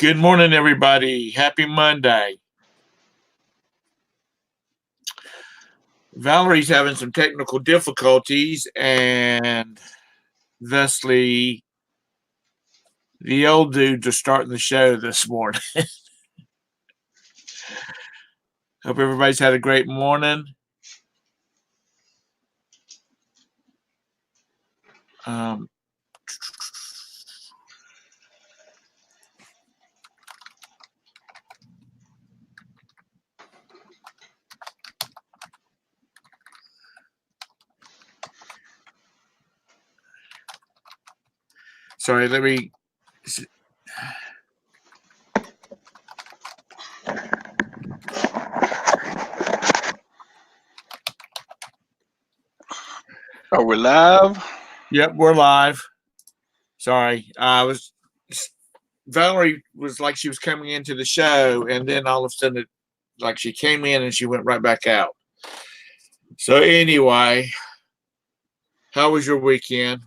Good morning, everybody. Happy Monday. Valerie's having some technical difficulties, and thusly, the old dudes are starting the show this morning. Hope everybody's had a great morning. Sorry, let me. Are we live? Yep, we're live. Sorry, Valerie was like she was coming into the show, and then all of a sudden, like she came in and she went right back out. So anyway, how was your weekend?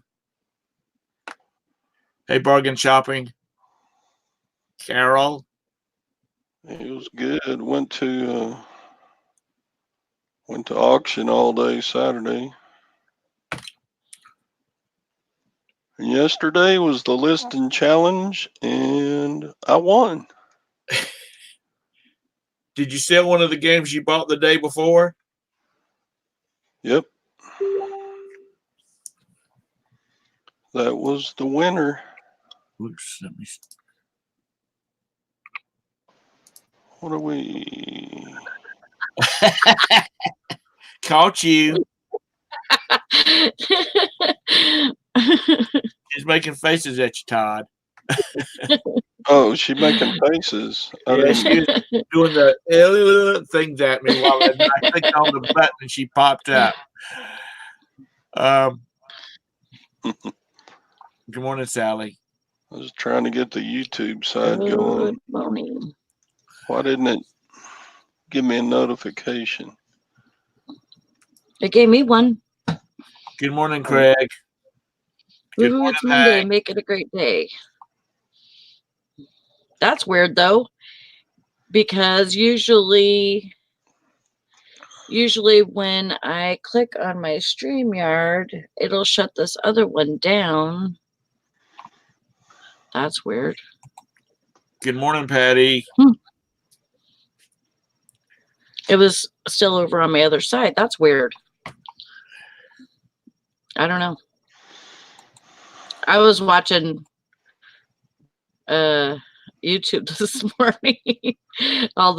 Hey, bargain shopping, Carol. It was good. Went to auction all day Saturday. And yesterday was the listing challenge, and I won. Did you sell one of the games you bought the day before? Yep. That was the winner. Oops, let me. What are we? Caught you. She's making faces at you, Todd. Oh, she's making faces. Yeah, she was doing the things at me while I clicked on the button and she popped up. Good morning, Sally. I was trying to get the YouTube side going. Good morning. Why didn't it give me a notification? It gave me one. Good morning, Craig. Good WooHoo, morning, it's Monday. Hank. Make it a great day. That's weird, though, because usually when I click on my StreamYard, it'll shut this other one down. That's weird. Good morning, Patty. It was still over on my other side. That's weird. I don't know. I was watching YouTube this morning. all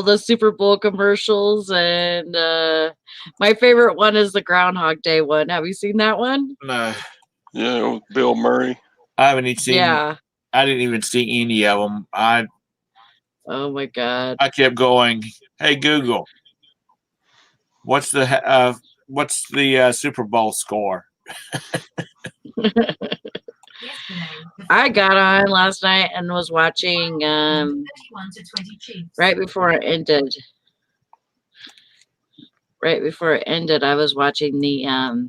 the Super Bowl commercials, and my favorite one is the Groundhog Day one. Have you seen that one? No. Yeah, with Bill Murray. I haven't even seen. Yeah. I didn't even see any of them. Oh my God. I kept going. Hey Google, what's the Super Bowl score? I got on last night and was watching right before it ended. Right before it ended, I was watching the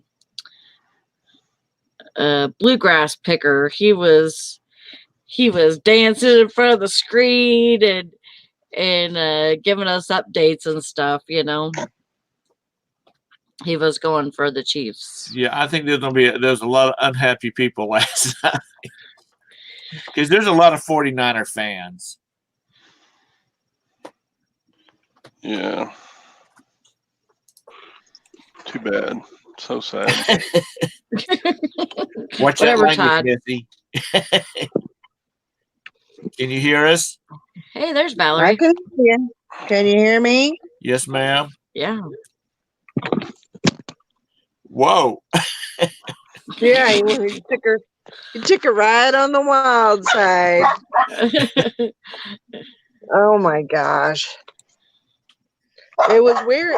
bluegrass picker. He was dancing in front of the screen and giving us updates and stuff, you know. He was going for the Chiefs. Yeah, I think there's a lot of unhappy people last night. Because there's a lot of 49er fans. Yeah. Too bad. So sad. Watch that language, Missy. Can you hear us? Hey, there's Valerie. I can hear you. Can you hear me? Yes, ma'am. Yeah. Whoa. Yeah, you took her right on the wild side. Oh my gosh. It was weird.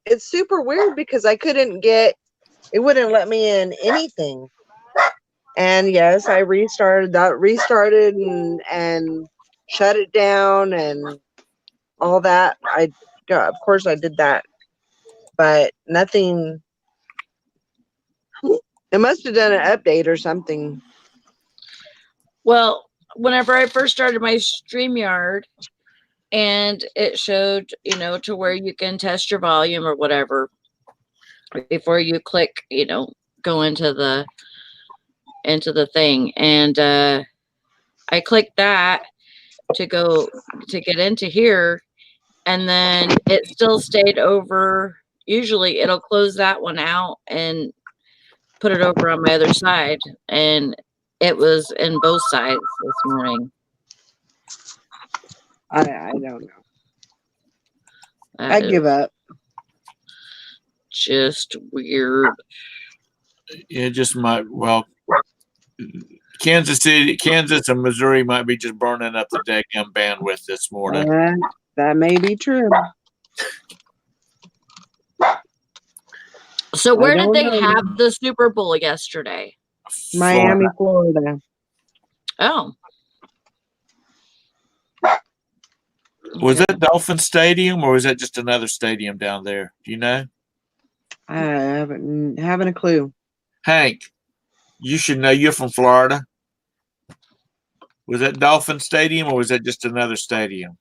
It's super weird because it wouldn't let me in anything. And yes, I restarted and shut it down and all that. Of course I did that, but nothing. It must have done an update or something. Well, whenever I first started my StreamYard, and it showed, you know, to where you can test your volume or whatever before you click, you know, go into the thing. And I clicked that to get into here, and then it still stayed over. Usually it'll close that one out and put it over on my other side, and it was in both sides this morning. I don't know. I give up. Just weird. It just might. Well, Kansas and Missouri might be just burning up the daggum bandwidth this morning. That may be true. So where did they know. have the Super Bowl yesterday? Miami, Florida. Oh. Was it Dolphin Stadium or was that just another stadium down there? Do you know? I haven't a clue. Hank, you should know. You're from Florida. Was that Dolphin Stadium or was that just another stadium?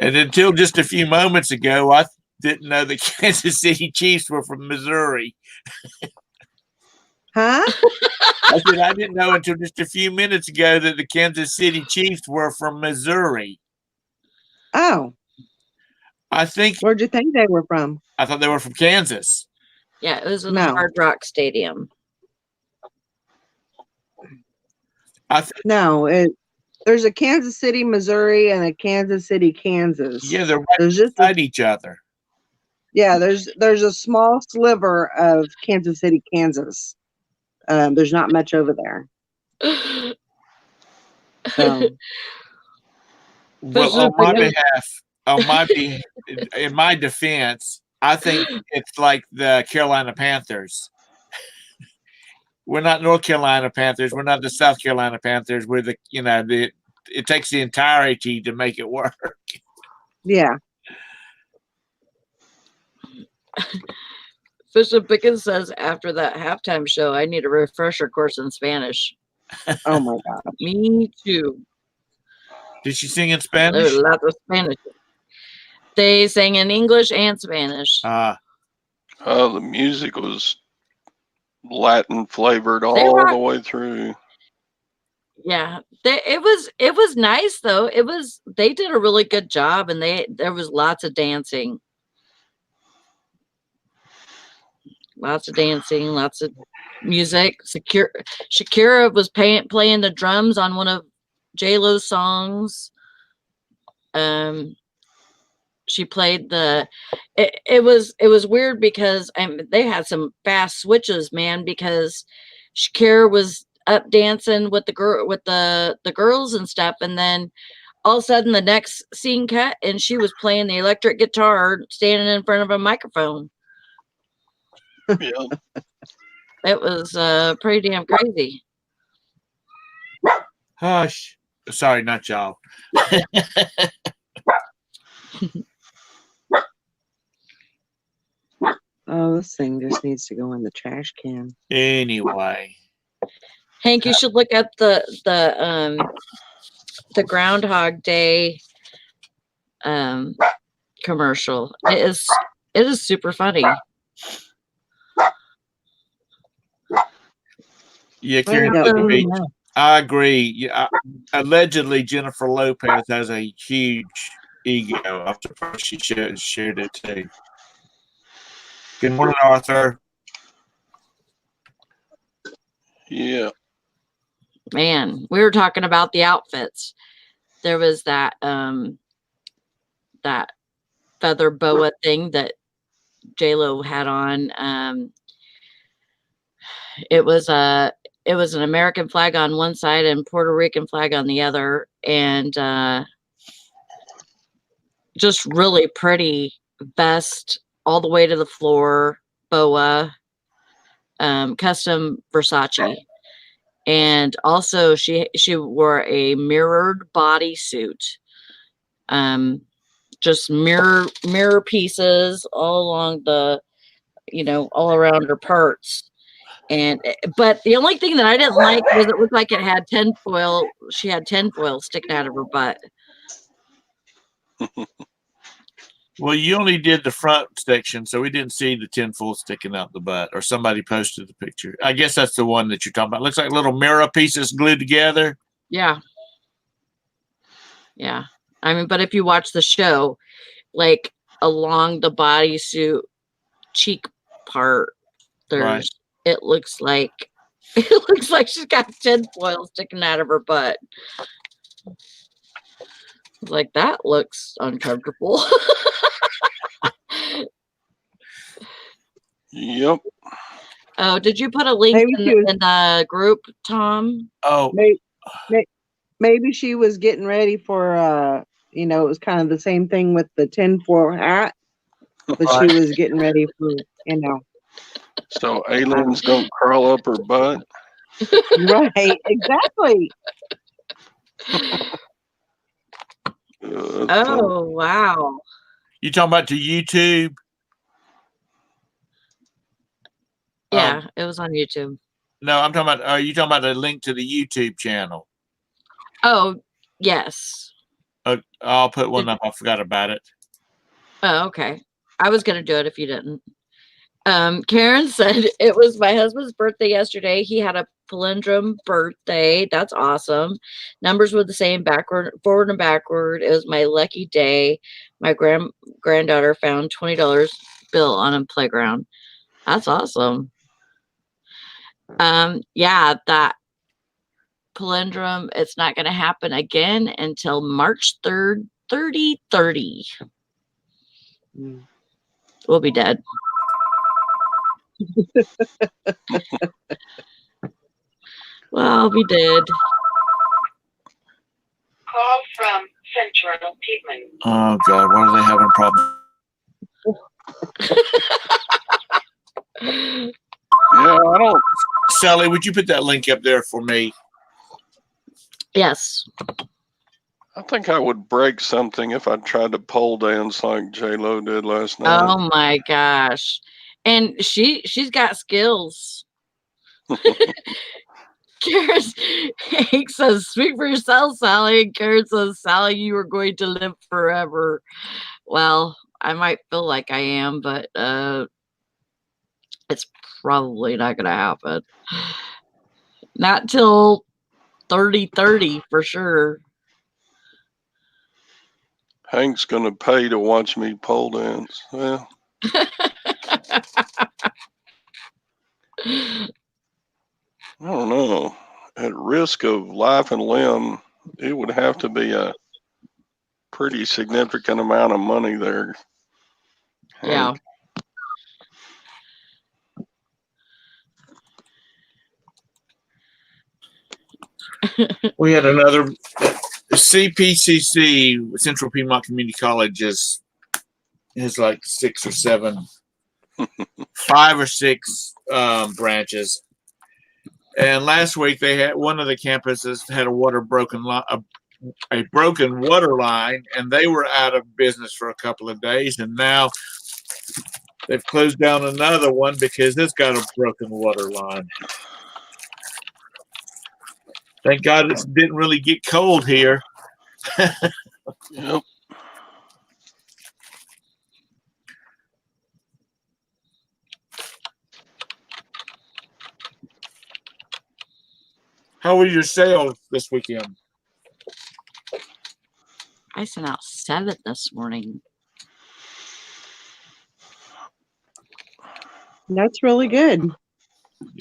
And until just a few moments ago, I didn't know the Kansas City Chiefs were from Missouri. Huh? I said I didn't know until just a few minutes ago that the Kansas City Chiefs were from Missouri. Oh. I think. Where'd you think they were from? I thought they were from Kansas. Yeah, it was in the Hard Rock Stadium. There's a Kansas City, Missouri, and a Kansas City, Kansas. Yeah, they're right beside each other. Yeah, there's a small sliver of Kansas City, Kansas. There's not much over there. So. Well, in my defense, I think it's like the Carolina Panthers. We're not North Carolina Panthers. We're not the South Carolina Panthers. We're it takes the entirety to make it work. Yeah. Bishop Pickens says after that halftime show, I need a refresher course in Spanish. Oh my God. Me too. Did she sing in Spanish? There's lots of Spanish. They sang in English and Spanish. The music was Latin flavored all the way through. Yeah, it was nice though. They did a really good job, and there was lots of dancing. Lots of dancing, lots of music. Shakira was playing the drums on one of J-Lo's songs. She played it was weird because they had some fast switches, man, because Shakira was up dancing with the girls and stuff, and then all of a sudden the next scene cut and she was playing the electric guitar standing in front of a microphone. Yeah. It was pretty damn crazy. Hush. Sorry, not y'all. Oh, this thing just needs to go in the trash can. Anyway. Hank, you should look at the Groundhog Day commercial. It is super funny. Yeah, Karen, I agree. Yeah, allegedly, Jennifer Lopez has a huge ego. I'm surprised she shared it too. Good morning, Arthur. Yeah. Man, we were talking about the outfits. There was that feather boa thing that J-Lo had on. It was an American flag on one side and Puerto Rican flag on the other, and just really pretty vest all the way to the floor, boa, custom Versace. And also she wore a mirrored bodysuit, just mirror pieces all along all around her parts. But the only thing that I didn't like was it looked like it had tinfoil. She had tinfoil sticking out of her butt. Well, you only did the front section, so we didn't see the tinfoil sticking out the butt, or somebody posted the picture. I guess that's the one that you're talking about. Looks like little mirror pieces glued together. Yeah. Yeah. I mean, but if you watch the show, like along the bodysuit cheek part, Right. it looks like she's got tinfoil sticking out of her butt. Like, that looks uncomfortable. Yep. Oh, did you put a link Maybe in, she was- in the group, Tom? Oh, Maybe she was getting ready for it was kind of the same thing with the tinfoil hat, but she was getting ready for. So aliens don't crawl up her butt. Right, exactly. Oh, wow. you talking about the YouTube? Yeah, it was on YouTube. No, I'm talking about. Are you talking about a link to the YouTube channel? Oh, yes. I'll put one up. I forgot about it. Oh, okay. I was going to do it if you didn't. Karen said it was my husband's birthday yesterday. He had a palindrome birthday. That's awesome. Numbers were the same forward and backward. It was my lucky day. My granddaughter found $20 bill on a playground. That's awesome. Yeah, that palindrome, it's not going to happen again until March 3rd, 3030. We'll be dead. Well, I'll be dead. Call from Central Piedmont. Oh God, why are they having problems? Yeah, I don't. Sally, would you put that link up there for me? Yes. I think I would break something if I tried to pole dance like J-Lo did last night. Oh my gosh. And she's got skills. Karen Hank says, "Speak for yourself, Sally." And Karen says, "Sally, you are going to live forever." Well, I might feel like I am, but it's probably not going to happen. Not till 3030 for sure. Hank's gonna pay to watch me pole dance. Well, I don't know. At risk of life and limb, it would have to be a pretty significant amount of money there. Yeah. Hank. We had another CPCC, Central Piedmont Community College, is like 6 or 7, 5 or 6 branches. And last week they had one of the campuses had a broken water line, and they were out of business for a couple of days, and now they've closed down another one because it's got a broken water line. Thank God it didn't really get cold here. Yep. How were your sales this weekend? I sent out 7 this morning. That's really good.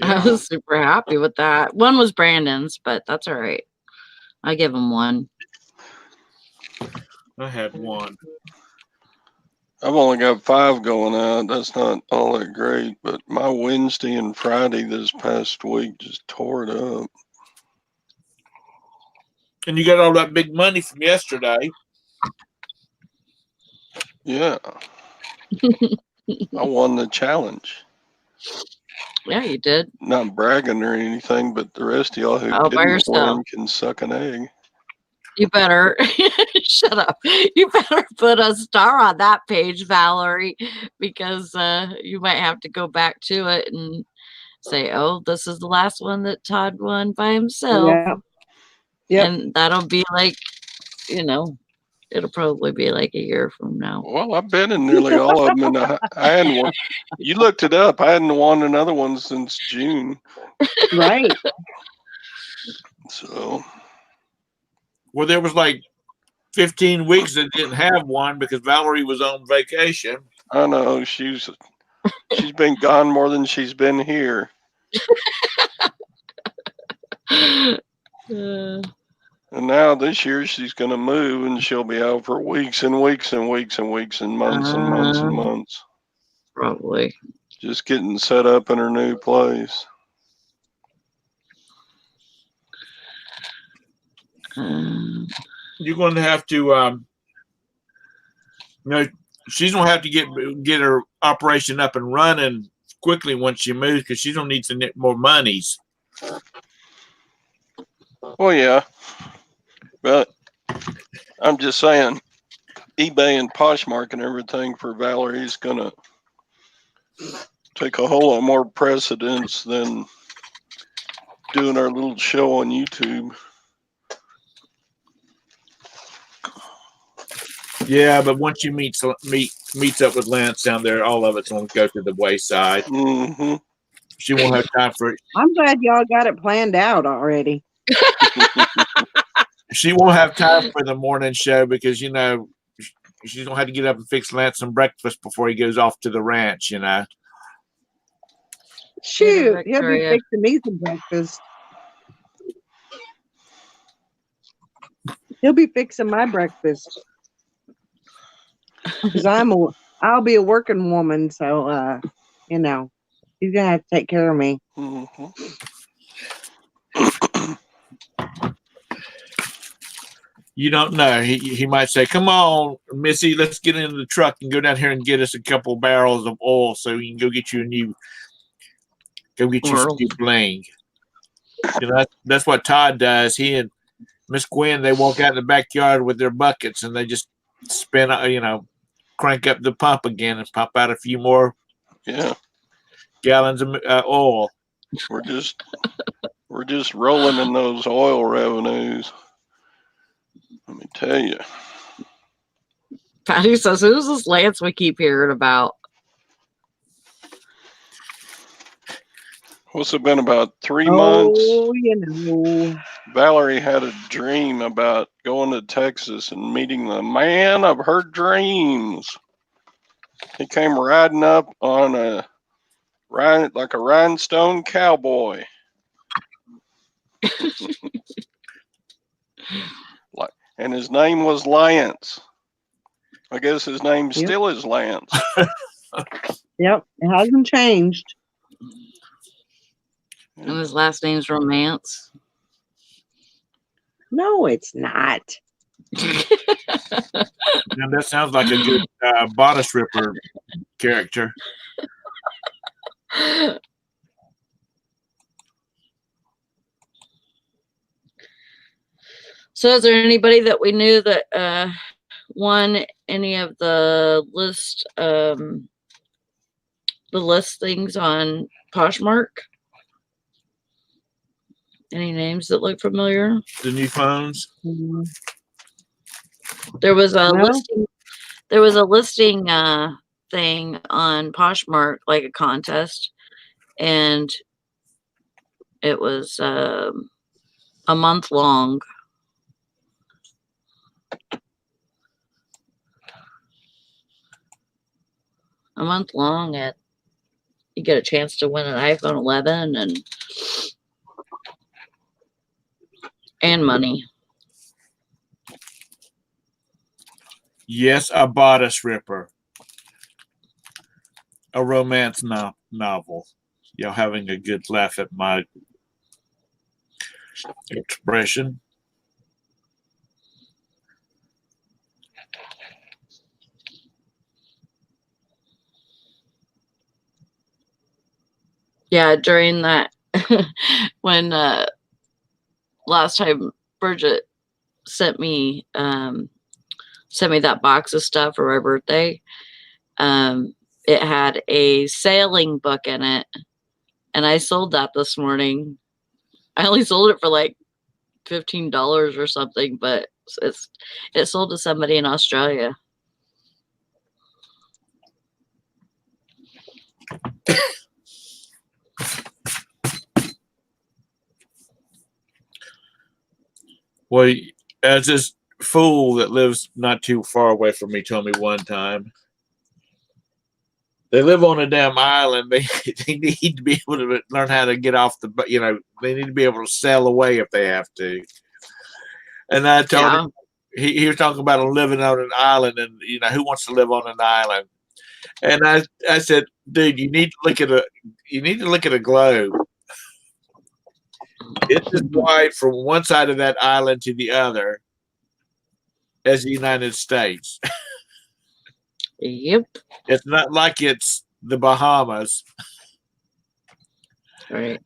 I was super happy with that. One was Brandon's, but that's all right. I give him 1. I had 1. I've only got 5 going out. That's not all that great, but my Wednesday and Friday this past week just tore it up. And you got all that big money from yesterday. Yeah. I won the challenge. Yeah, you did. Not bragging or anything, but the rest of y'all who All by didn't yourself. win can suck an egg. You better shut up. You better put a star on that page, Valerie, because you might have to go back to it and say, "Oh, this is the last one that Todd won by himself," Yeah. Yep. and that'll be like, it'll probably be like a year from now. Well, I've been in nearly all of them, and I hadn't won. You looked it up. I hadn't won another one since June. Right. So, Well, there was like 15 weeks that didn't have one because Valerie was on vacation. I know she's been gone more than she's been here. And now this year she's going to move, and she'll be out for weeks and weeks and weeks and weeks and months and months and months. Probably. Just getting set up in her new place. You're going to have to, she's going to have to get her operation up and running quickly once she moves because she's going to need some more monies. Well, yeah. But I'm just saying, eBay and Poshmark and everything for Valerie's going to take a whole lot more precedence than doing our little show on YouTube. Yeah, but once you meets up with Lance down there, all of it's going to go to the wayside. Mm-hmm. She won't have time for it. I'm glad y'all got it planned out already. She won't have time for the morning show because she's gonna have to get up and fix Lance some breakfast before he goes off to the ranch. Shoot, he'll be Victoria. fixing me some breakfast. He'll be fixing my breakfast because I'll be a working woman, so he's gonna have to take care of me. Mm-hmm. You don't know. He might say, "Come on, Missy, let's get into the truck and go down here and get us a couple barrels of oil so we can go get you some new bling." That's what Todd does. He and Miss Gwen, they walk out in the backyard with their buckets and they just spin, crank up the pump again and pump out a few more gallons of oil. We're just rolling in those oil revenues. Let me tell you. Patty says, "Who's this Lance we keep hearing about?" What's it been, about 3 months? Oh, Valerie had a dream about going to Texas and meeting the man of her dreams. He came riding up on like a rhinestone cowboy. And his name was Lance. I guess his name still is Lance. Yep, it hasn't changed. And his last name's Romance. No, it's not. Now that sounds like a good bodice ripper character. So is there anybody that we knew that won any of the listings on Poshmark? Any names that look familiar? The new phones. There was a No. listing. There was a listing thing on Poshmark, like a contest, and it was a month long. A month long, you get a chance to win an iPhone 11 and money. Yes, a bodice ripper. A romance novel. Y'all having a good laugh at my expression. Yeah, during that, when last time Bridget sent me that box of stuff for my birthday, it had a sailing book in it and I sold that this morning. I only sold it for like $15 or something, but it sold to somebody in Australia. Well, as this fool that lives not too far away from me told me one time, they live on a damn island. They need to be able to learn how to get off the, they need to be able to sail away if they have to. And I told him, he was talking about living on an island, and who wants to live on an island? And I said, dude, you need to look at a globe. It's as wide from one side of that island to the other as the United States. Yep. It's not like it's the Bahamas. Right.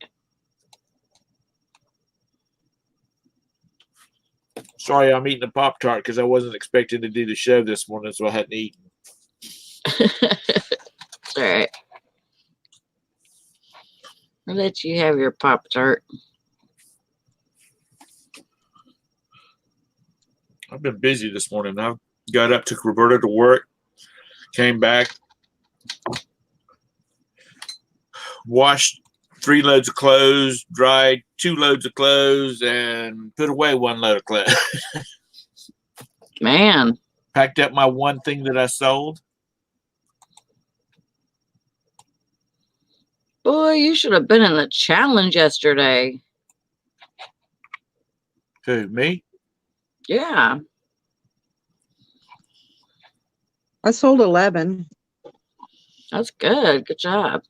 Sorry, I'm eating a Pop-Tart because I wasn't expecting to do the show this morning, so I hadn't eaten. It's all right. I'll let you have your Pop-Tart. I've been busy this morning. I got up, took Roberta to work, came back, washed 3 loads of clothes, dried 2 loads of clothes, and put away 1 load of clothes. Man. Packed up my one thing that I sold. Boy, you should have been in the challenge yesterday. Who, me? Yeah. I sold 11. That's good. Good job.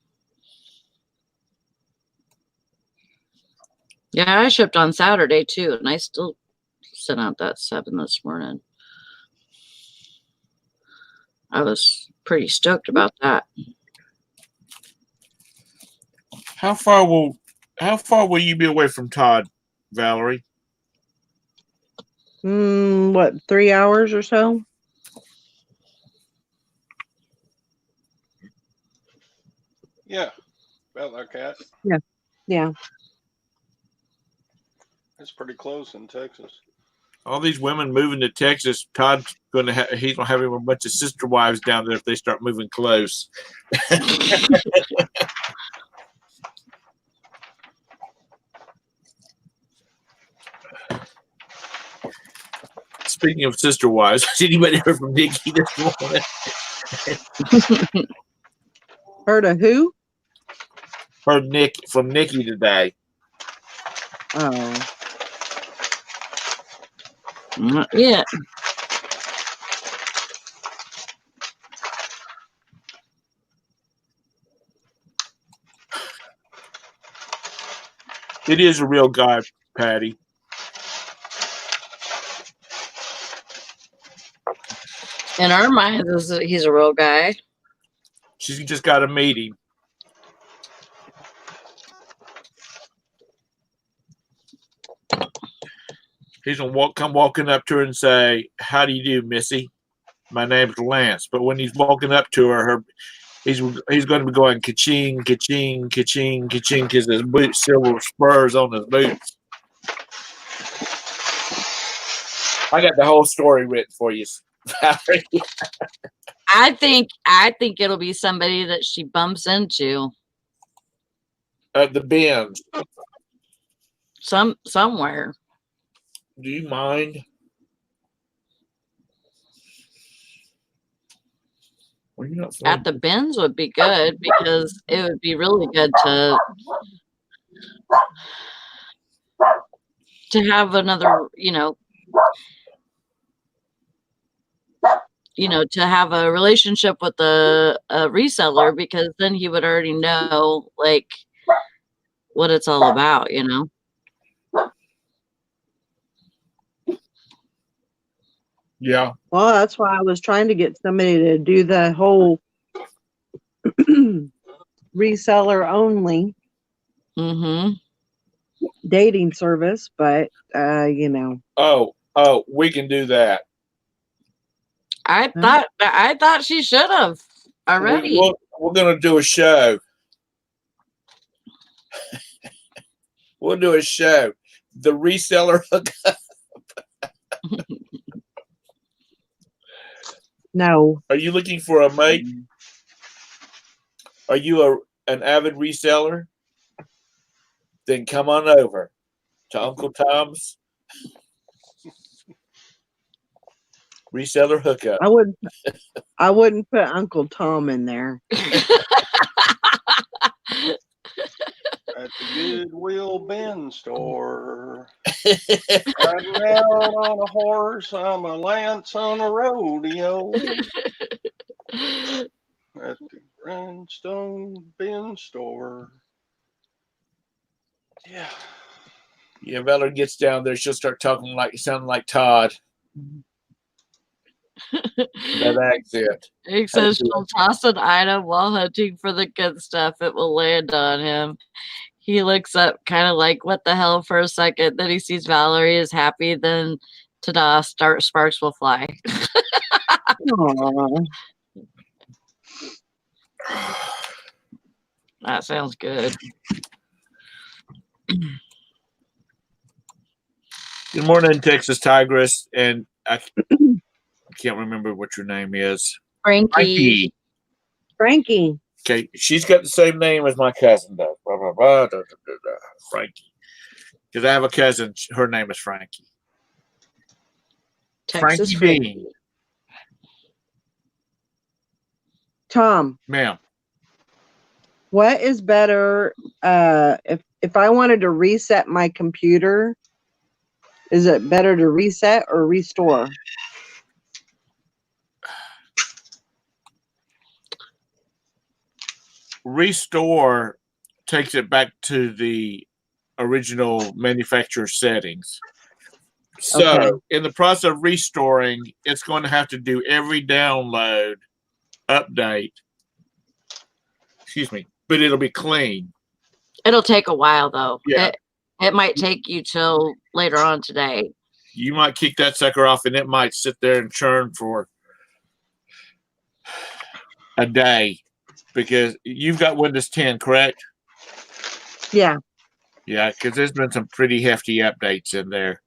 Yeah, I shipped on Saturday too, and I still sent out that 7 this morning. I was pretty stoked about that. How far will you be away from Todd, Valerie? What, 3 hours or so? Yeah, about like that. Yeah. It's pretty close in Texas. All these women moving to Texas, Todd's he's gonna have him a bunch of sister wives down there if they start moving close. Speaking of sister wives, has anybody heard from Nikki this morning? Heard of who? Heard from Nikki today. Oh. Not yet. It is a real guy, Patty. In our minds, he's a real guy. She's just got to meet him. He's gonna come walking up to her and say, "How do you do, Missy? My name's Lance." But when he's walking up to her, he's going to be going ka-ching, ka-ching, ka-ching, ka-ching, because his boots, silver spurs on his boots. I got the whole story written for you, Valerie. I think it'll be somebody that she bumps into At the bins. somewhere. Do you mind? Well, you're not At the bins would be good because it would be really good to have another, to have a relationship with a reseller, because then he would already know like what it's all about, Yeah. Well, that's why I was trying to get somebody to do the whole reseller only dating service, but Oh, we can do that. I thought she should have already. We're gonna do a show. We'll do a show. The reseller hookup. No. Are you looking for a mate? Are you an avid reseller? Then come on over to Uncle Tom's reseller hookup. I wouldn't put Uncle Tom in there. At the Goodwill Bin store. Riding out on a horse, I'm a lance on a rodeo. At the Grindstone Bin store. Yeah. Yeah, Valerie gets down there, she'll start sounding like Todd. That accent. It says she'll toss an item while hunting for the good stuff. It will land on him. He looks up kind of like, what the hell, for a second. Then he sees Valerie is happy. Then, ta-da, sparks will fly. Aww. That sounds good. Good morning, Texas Tigress. And I can't remember what your name is. Frankie. Frankie. Okay, she's got the same name as my cousin, though. Blah, blah, blah, da, da, da, da. Frankie. Because I have a cousin, her name is Frankie. Texas Frankie Bean. Tom, Ma'am. what is better if I wanted to reset my computer? Is it better to reset or restore? Restore takes it back to the original manufacturer settings. So Okay. in the process of restoring, it's going to have to do every download, update. Excuse me, but it'll be clean. It'll take a while, though. Yeah. It might take you till later on today. You might kick that sucker off and it might sit there and churn for a day because you've got Windows 10, correct? Yeah. Yeah, because there's been some pretty hefty updates in there.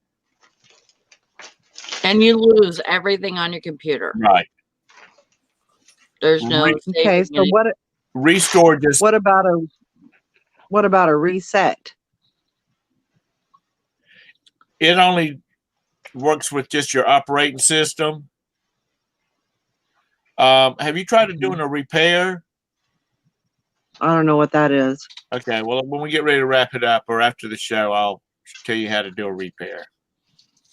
And you lose everything on your computer. Right. There's no Okay, Okay, saving so any- Restore just what about a reset? it only works with just your operating system. Have you tried doing a repair? I don't know what that is. Okay, well, when we get ready to wrap it up or after the show, I'll tell you how to do a repair.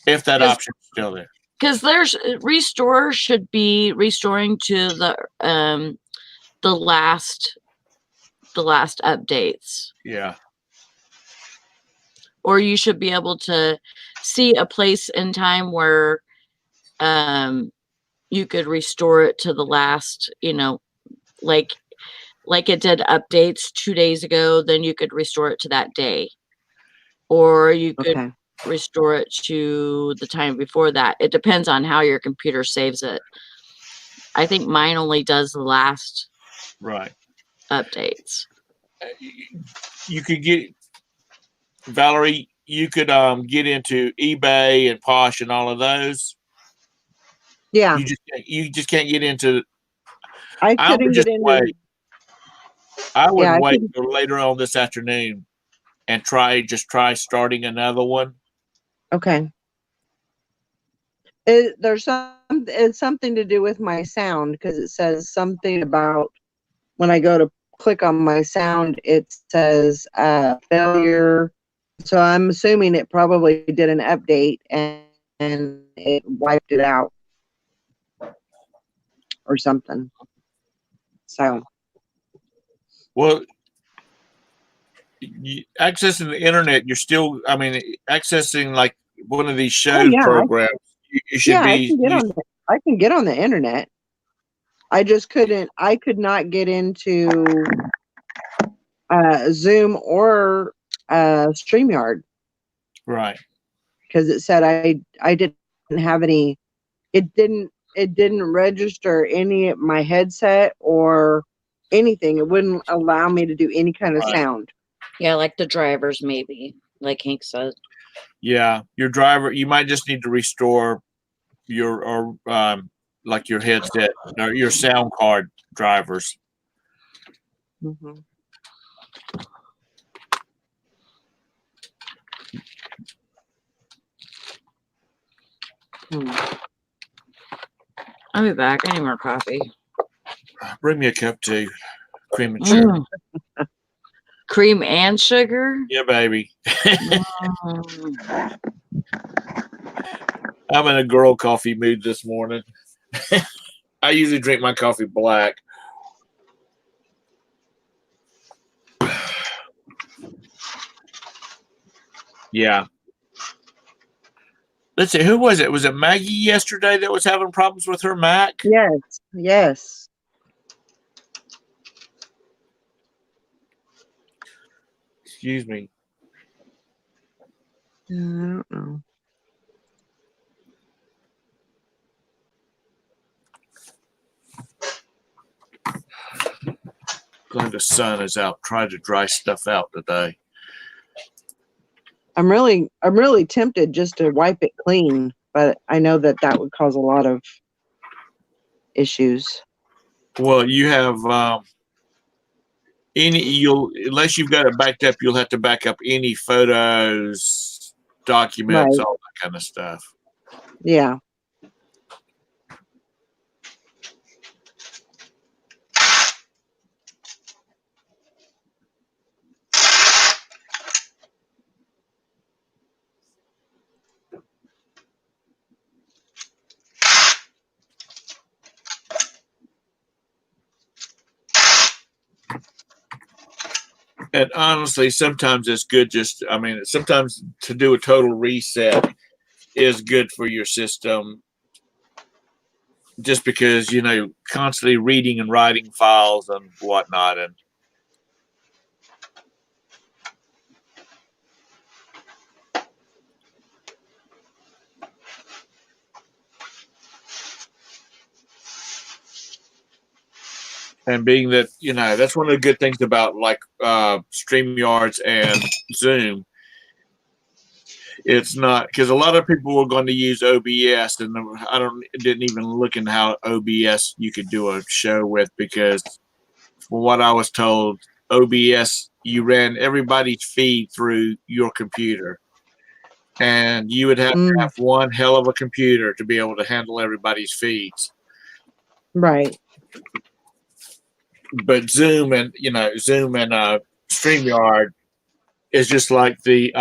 If that Yes. option's still there. Because there's restore should be restoring to the last updates, Yeah. or you should be able to see a place in time where you could restore it to the last, like it did updates 2 days ago, then you could restore it to that day, or you could Okay. restore it to the time before that. It depends on how your computer saves it. I think mine only does the last Right. updates. You could get Valerie. You could get into eBay and Posh and all of those. Yeah. You just can't get into. I I would couldn't just get into wait. I would Yeah, I wait till later on this afternoon and try starting another one. Okay. It's something to do with my sound because it says something about when I go to click on my sound, it says failure. So I'm assuming it probably did an update and it wiped it out or something. So Well, accessing the internet, you're still. I mean, accessing like one of these show programs. You should be. I can get on the internet. I just couldn't. I could not get into Zoom or StreamYard Right. because it said I didn't have any. It didn't register any of my headset or anything. It wouldn't allow me to do any kind of Right. sound. Yeah, like the drivers maybe. like Hank said. Yeah, your driver. You might just need to restore your like your headset or your sound card drivers. Mhm. I'll be back. I need more coffee. Bring me a cup too. Cream and sugar. Cream and sugar? Yeah, baby. Mm. I'm in a girl coffee mood this morning. I usually drink my coffee black. Yeah. Let's see. Who was it? Was it Maggie yesterday that was having problems with her Mac? Yes. Yes. Excuse me. I don't know. Glad the sun is out. Trying to dry stuff out today. I'm really tempted just to wipe it clean, but I know that would cause a lot of issues. Well, you have unless you've got it backed up, you'll have to back up any photos, documents, Right. all that kind of stuff. Yeah. And honestly, sometimes it's good sometimes to do a total reset is good for your system just because, constantly reading and writing files and whatnot. And being that, that's one of the good things about like StreamYards and Zoom. It's not because a lot of people were going to use OBS, and didn't even look in how OBS you could do a show with, because from what I was told, OBS, you ran everybody's feed through your computer, and you would have to have one hell of a computer to be able to handle everybody's feeds. Right. But Zoom and StreamYard is just like the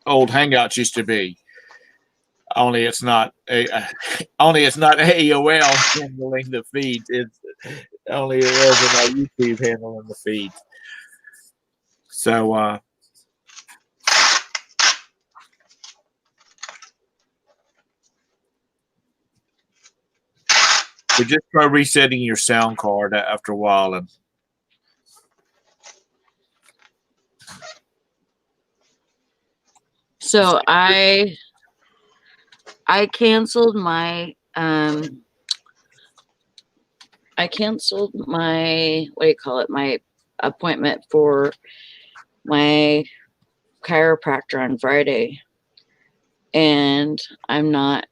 old Hangouts used to be. Only it's not AOL handling the feeds. It's only it wasn't YouTube handling the feeds. So just try resetting your sound card after a while, and So I canceled my what do you call it, my appointment for my chiropractor on Friday, and I'm not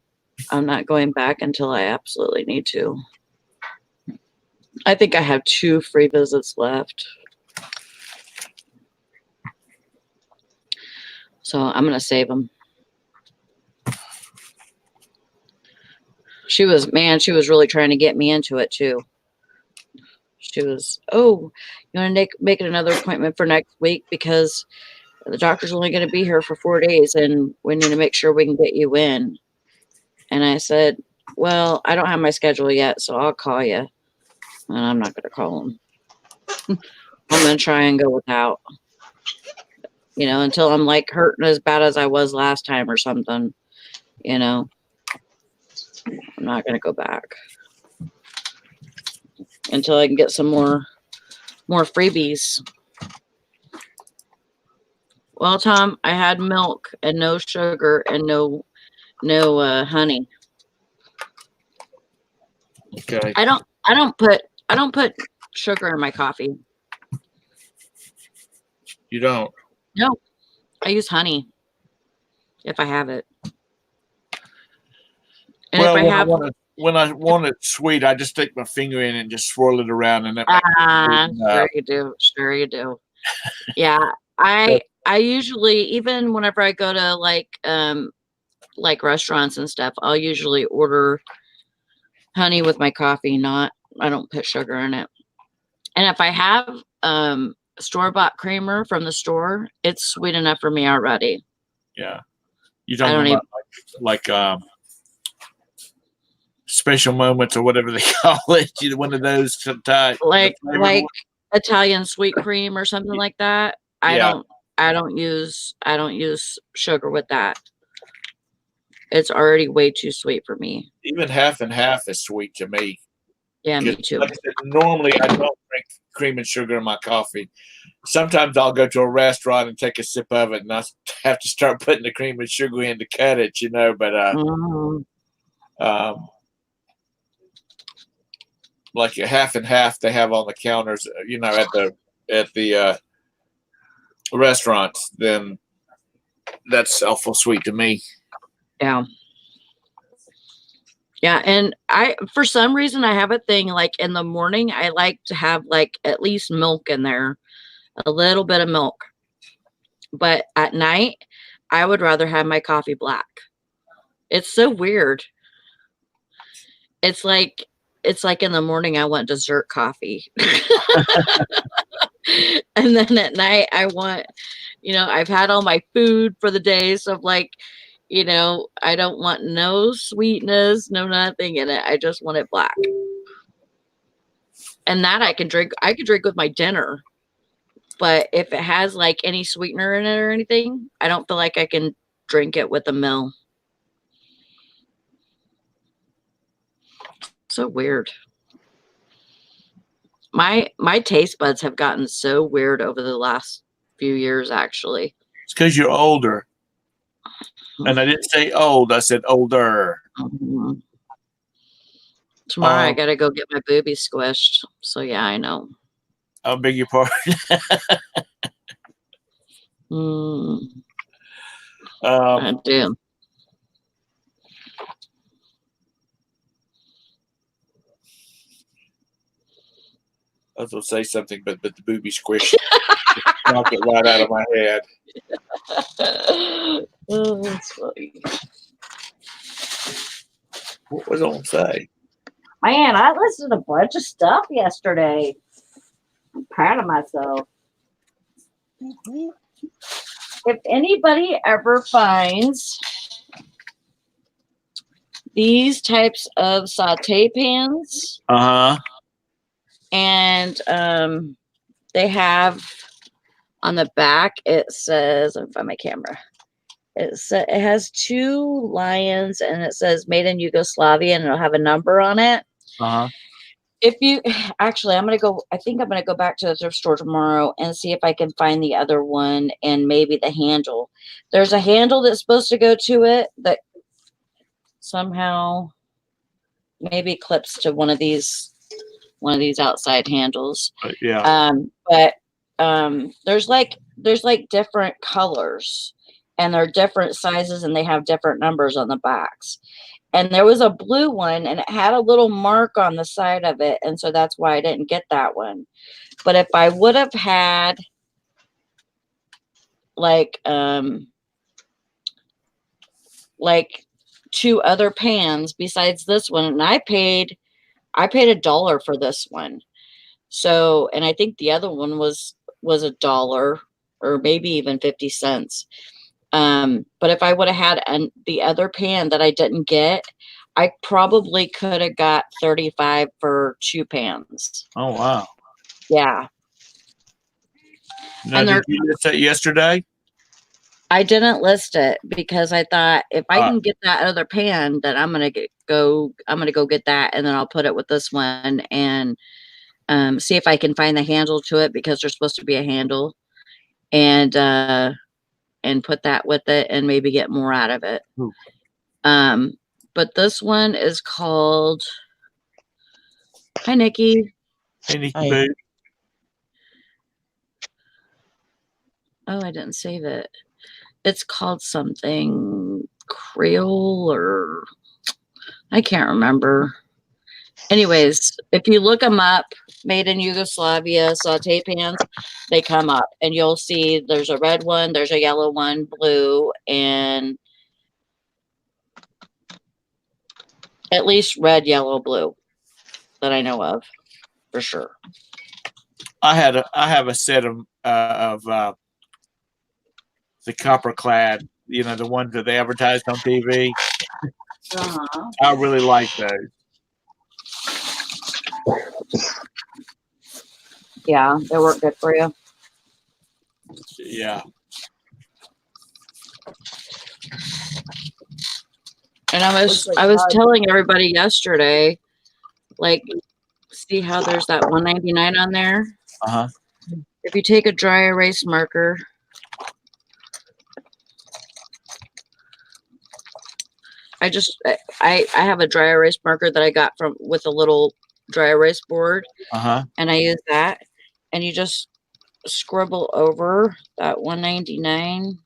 going back until I absolutely need to. I think I have 2 free visits left, so I'm gonna save them. She was really trying to get me into it too. She was, oh, you want to make another appointment for next week because the doctor's only going to be here for 4 days and we need to make sure we can get you in. And I said, well, I don't have my schedule yet, so I'll call you. And I'm not going to call him. I'm going to try and go without, until I'm like hurting as bad as I was last time or something. I'm not going to go back until I can get some more freebies. Well, Tom, I had milk and no sugar and no honey. okay. I don't put sugar in my coffee. You don't? No, I use honey if I have it. And Well, if I have, when I want it sweet, I just stick my finger in and just swirl it around, and that makes it sweeten sure up. you do. Sure you do. Yeah, I usually, even whenever I go to like restaurants and stuff, I'll usually order honey with my coffee. I don't put sugar in it. And if I have store-bought creamer from the store, it's sweet enough for me already. Yeah, you're I talking don't about like special moments or whatever they call it. One of those type. like the flavored like one. Italian sweet cream or something like that. Yeah. I don't use sugar with that. It's already way too sweet for me. Even half and half is sweet to me. Yeah, me 'Cause, too. like I said, normally I don't drink cream and sugar in my coffee. Sometimes I'll go to a restaurant and take a sip of it, and I have to start putting the cream and sugar in to cut it, But Mhm. um, like a half and half they have on the counters, at the restaurants, then that's awful sweet to me. Yeah. Yeah, and for some reason I have a thing like in the morning I like to have like at least milk in there, a little bit of milk. But at night I would rather have my coffee black. It's so weird. It's like in the morning I want dessert coffee. And then at night I want, I've had all my food for the day, so I'm like, I don't want no sweetness, no nothing in it. I just want it black. And that I could drink with my dinner. But if it has like any sweetener in it or anything, I don't feel like I can drink it with a meal. So weird. My taste buds have gotten so weird over the last few years, actually. It's because you're older. And I didn't say old, I said older. Mhm. Tomorrow I gotta go get my boobies squished. So yeah, I know. I beg your pardon. I do. I was going to say something, but the booby squish knocked it right out of my head. Oh, that's funny. What was I going to say? Man, I listened to a bunch of stuff yesterday. I'm proud of myself. If anybody ever finds these types of saute pans, and they have on the back, it says, let me find my camera. It has two lions and it says made in Yugoslavia and it'll have a number on it. If you actually, I think I'm going to go back to the thrift store tomorrow and see if I can find the other one and maybe the handle. There's a handle that's supposed to go to it that somehow maybe clips to one of these outside handles. Yeah. But there's like different colors and they're different sizes and they have different numbers on the backs. And there was a blue one and it had a little mark on the side of it. And so that's why I didn't get that one. But if I would have had like two other pans besides this one, and I paid $1 for this one. So, and I think the other one was $1 or maybe even 50 cents. But if I would have had the other pan that I didn't get, I probably could have got 35 for 2 pans. Oh, wow. Yeah. Now, did you list that yesterday? I didn't list it because I thought if I can get that other pan, then I'm gonna go get that, and then I'll put it with this one and see if I can find the handle to it because there's supposed to be a handle, and put that with it and maybe get more out of it. But this one is called. Hi, Nikki. Hey, Nikki Hi. Boo. Oh, I didn't save it. It's called something Creole or I can't remember. Anyways, if you look them up, made in Yugoslavia, saute pans, they come up and you'll see there's a red one, there's a yellow one, blue, and at least red, yellow, blue that I know of for sure. I have a set of the copper clad, the ones that they advertised on TV. Uh-huh. I really like those. Yeah, they work good for you. Yeah. And I Looks like was Todd- telling everybody yesterday, like, see how there's that $1.99 on there? Uh-huh. If you take a dry erase marker, I have a dry erase marker that I got with a little dry erase board, Uh-huh. and I use that, and you just scribble over that $1.99.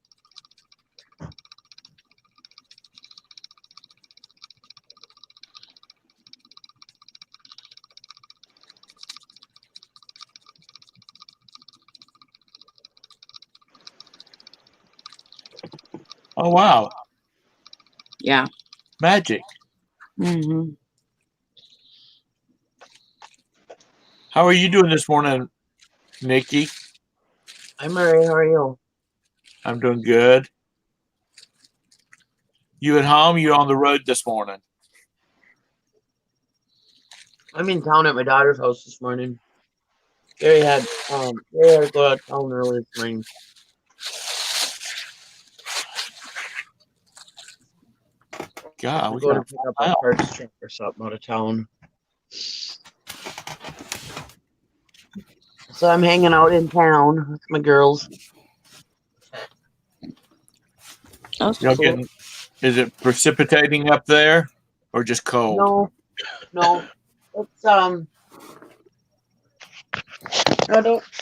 Oh wow. Yeah. Magic. Mm-hmm. How are you doing this morning, Nikki? I'm Murray. How are you? I'm doing good. You at home? You on the road this morning? I'm in town at my daughter's house this morning. Gary had to go out of town early this morning. God, We're we going got to pick up a parts truck or something out of town. So I'm hanging out in town with my girls. That's y'all cool. getting. Is it precipitating up there, or just cold? No, it's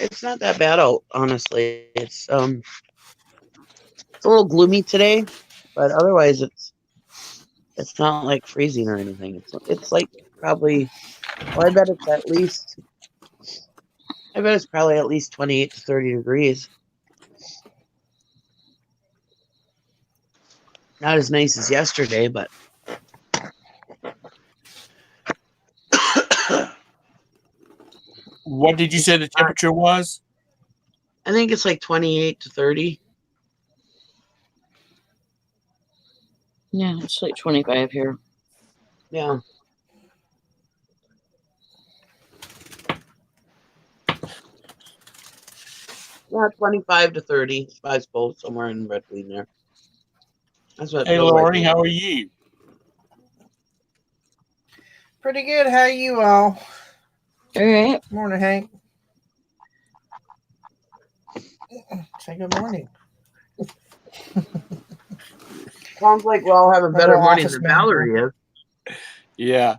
it's not that bad out, honestly. It's a little gloomy today, but otherwise it's not like freezing or anything. It's like probably, well, I bet it's probably at least 28 to 30 degrees. Not as nice as yesterday, but What did you say the temperature was? I think it's like 28 to 30. Yeah, it's like 25 here. Yeah. Yeah, 25 to 30, I suppose, somewhere in between there. That's what it Hey, feels like. Lori, how are you? Pretty good. How are you all? All right. Morning, Hank. Say good morning. Sounds like we're all having My better little mornings office than manager. Valerie is. Yeah.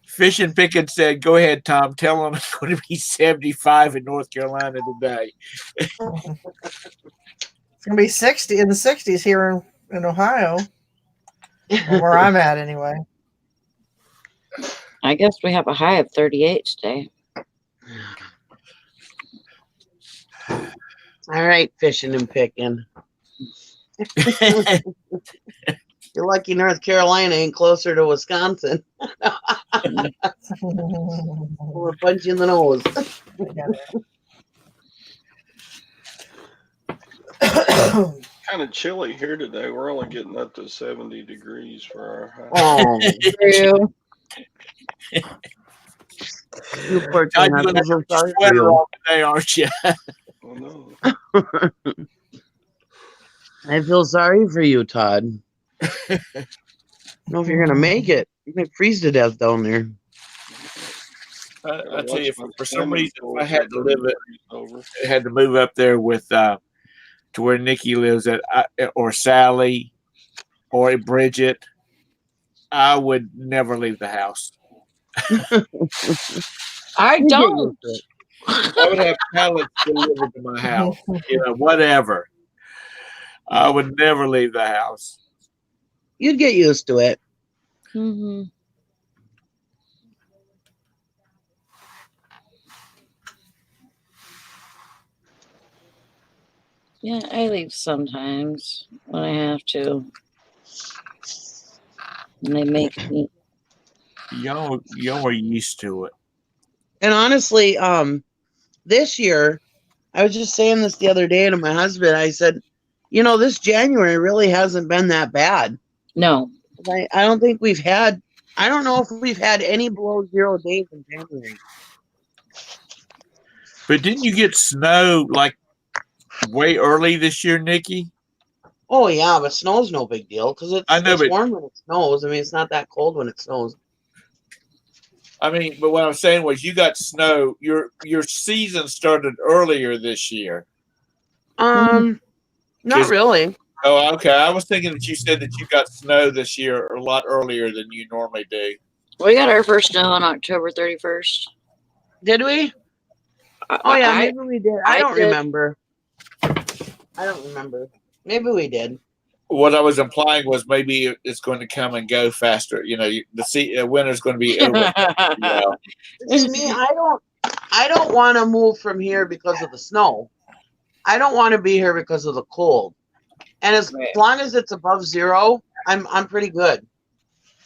Fish and Pickens said, "Go ahead, Tom. Tell them it's going to be 75 in North Carolina today." It's going to be 60 in the 60s here in Ohio, or where I'm at anyway. I guess we have a high of 38 today. All right, fishing and picking. You're lucky North Carolina ain't closer to Wisconsin. We'll punch you in the nose. Kind of chilly here today. We're only getting up to 70 degrees for our high. Oh, True. you poor Todd, thing. I you're going to feel have so your sorry for sweater you. on today, aren't you? Oh, no. I feel sorry for you, Todd. I don't know if you're gonna make it. You might freeze to death down there. I tell you, for some Swimming reason, pool I had to live over. I had to move up there with to where Nikki lives or Sally or Bridget. I would never leave the house. I You get don't. used to it. I would have pallets delivered to my house. Whatever. I would never leave the house. You'd get used to it. Hmm. Yeah, I leave sometimes when I have to. And they make me. Y'all are used to it. And honestly, this year, I was just saying this the other day to my husband. I said, this January really hasn't been that bad. No. I don't think we've had, I don't know if we've had any below 0 days in January. But didn't you get snow like way early this year, Nikki? Oh, yeah, but snow's no big deal because I know, it's but warm when it snows. I mean, it's not that cold when it snows. but what I'm saying was you got snow. Your season started earlier this year. Not 'Cause- really. Oh, okay. I was thinking that you said that you got snow this year a lot earlier than you normally do. We got our first snow on October 31st. Did we? Oh, yeah, maybe we did. I don't remember. I don't remember. Maybe we did. What I was implying was maybe it's going to come and go faster. The winter's going to be over. See, me, I don't want to move from here because of the snow. I don't want to be here because of the cold. And as long as it's above 0, I'm pretty good.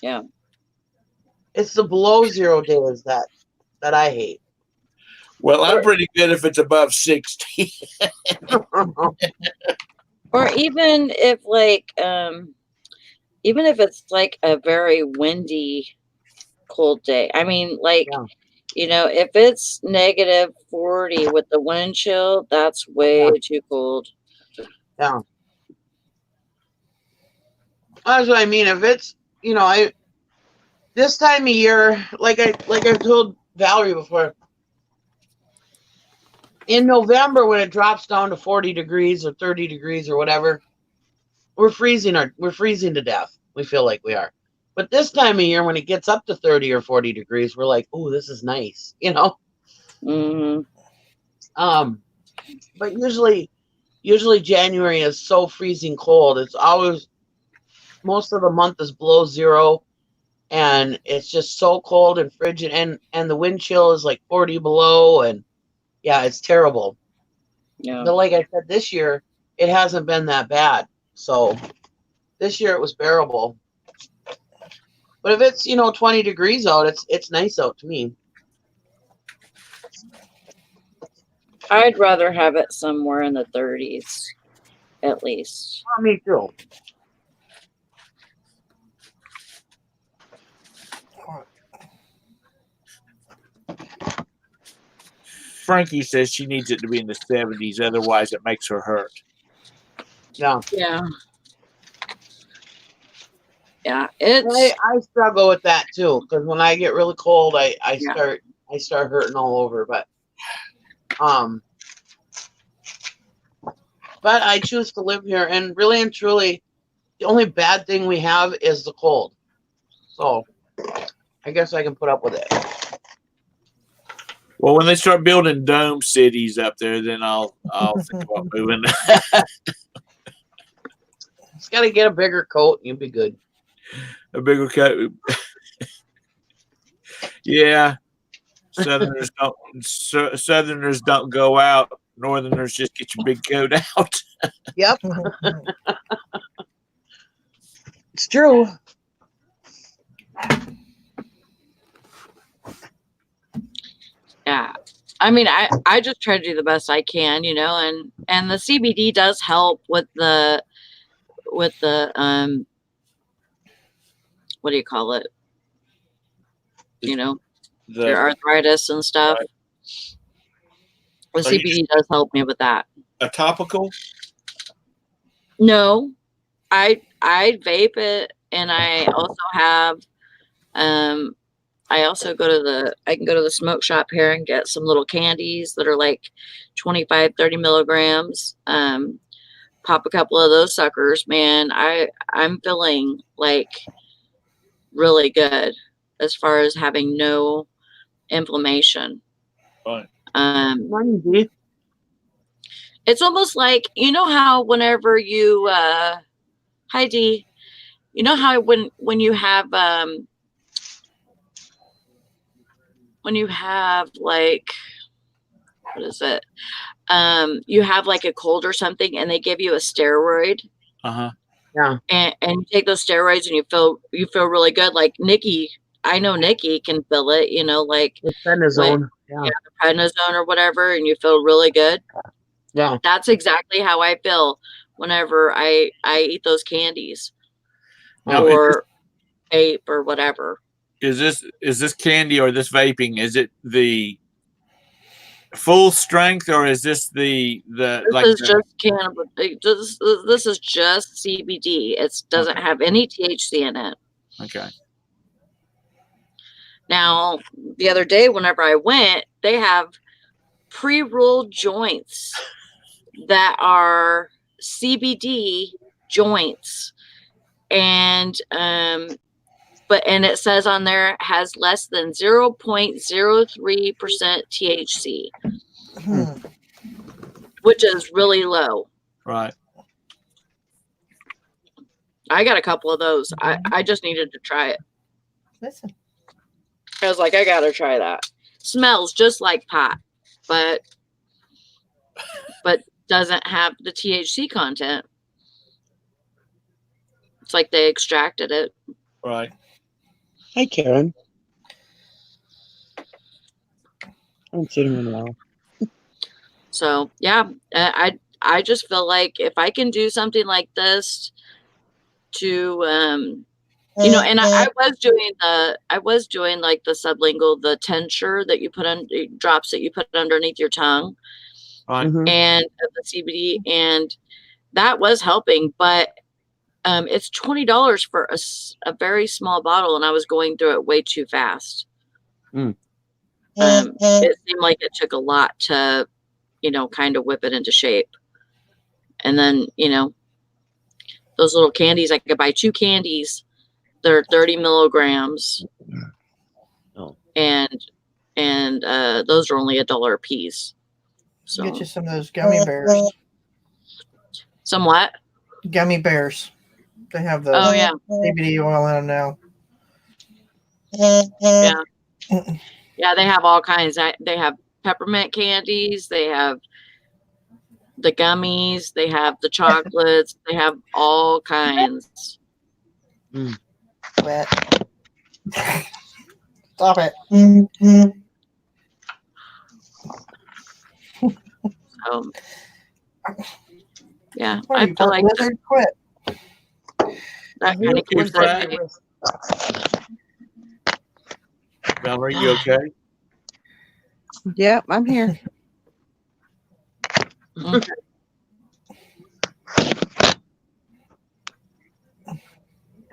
Yeah. It's the below 0 days that I hate. Well, I'm pretty good if it's above 60. Or even if it's like a very windy, cold day. I mean, if it's -40 with the wind chill, that's way too cold. Yeah. That's what I mean. If it's, this time of year, like I've told Valerie before, in November when it drops down to 40 degrees or 30 degrees or whatever, we're freezing to death. We feel like we are. But this time of year when it gets up to 30 or 40 degrees, we're like, oh, this is nice, Mm-hmm. But usually January is so freezing cold. It's always, most of the month is below 0, and it's just so cold and frigid, and the wind chill is like 40 below, and yeah, it's terrible. Yeah. But like I said, this year it hasn't been that bad. So this year it was bearable. But if it's 20 degrees out, it's nice out to me. I'd rather have it somewhere in the 30s, at least. Oh, me too. Frankie says she needs it to be in the 70s, otherwise it makes her hurt. Yeah. Yeah. Yeah, I struggle with that too, because when I get really cold, I start hurting all over. But I choose to live here, and really and truly, the only bad thing we have is the cold. So I guess I can put up with it. Well, when they start building dome cities up there, then I'll think about moving. Just got to get a bigger coat, and you'll be good. A bigger coat. Yeah. Southerners don't go out. Northerners just get your big coat out. Yep. It's true. Yeah. I mean, I just try to do the best I can, and the CBD does help with the what do you call it? Your arthritis and stuff. Right. The CBD does help me with that. A topical? No, I vape it, and I also have I also I can go to the smoke shop here and get some little candies that are like 25, 30 milligrams. Pop a couple of those suckers, man. I'm feeling like really good as far as having no inflammation. Right. Morning, Dee. It's almost like, you know how whenever you hi Dee, you know how when you have like, what is it? You have like a cold or something and they give you a steroid. Uh-huh. Yeah. And you take those steroids and you feel really good. Like Nikki, I know Nikki can feel it, you know, like With prednisone. Yeah. the prednisone or whatever, and you feel really good. Yeah. That's exactly how I feel whenever I eat those candies Now, or vape or whatever. is this candy or this vaping? Is it the full strength or is this the This like is the just cannabis. This is just CBD. It doesn't Okay. have any THC in it. okay? Now, the other day, whenever I went, they have pre-rolled joints that are CBD joints, and it says on there has less than 0.03% THC, which is really low. Right. I got a couple of those. I just needed to try it. Listen. I was like, I gotta try that. Smells just like pot, but doesn't have the THC content. It's like they extracted it. Right. Hi, Karen. I haven't seen her in a while. So yeah, I just feel like if I can do something like this to you know, and I was doing like the sublingual, the tincture that you put on drops that you put underneath your tongue, Right. and the CBD, and that was helping, but it's $20 for a very small bottle, and I was going through it way too fast. It seemed like it took a lot to, you know, kind of whip it into shape. And then, you know, those little candies, I could buy 2 candies. They're 30 milligrams. Oh. And those are only $1 a piece. So Get you some of those gummy bears. somewhat. Gummy bears. They have the Oh yeah. CBD oil in them now. Yeah. Yeah, they have all kinds. They have peppermint candies, they have the gummies, they have the chocolates, they have all kinds. Wet. Stop it. Yeah, What, I you feel like lizard? Quit. that kind of keeps Fat? that. Val, are you okay? Yep, I'm here.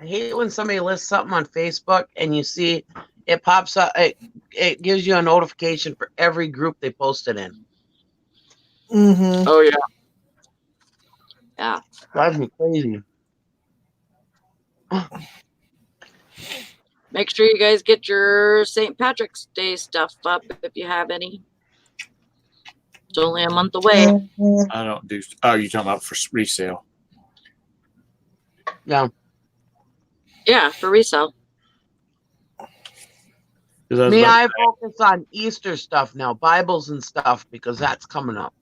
I hate when somebody lists something on Facebook and you see it pops up. It gives you a notification for every group they posted in. Mm-hmm. Oh yeah. Yeah. Drives me crazy. Make sure you guys get your St. Patrick's Day stuff up if you have any. It's only a month away. I don't do. Oh, you're talking about for resale? Yeah. Yeah, for resale. Me, I focus on Easter stuff now, Bibles and stuff, because that's coming up.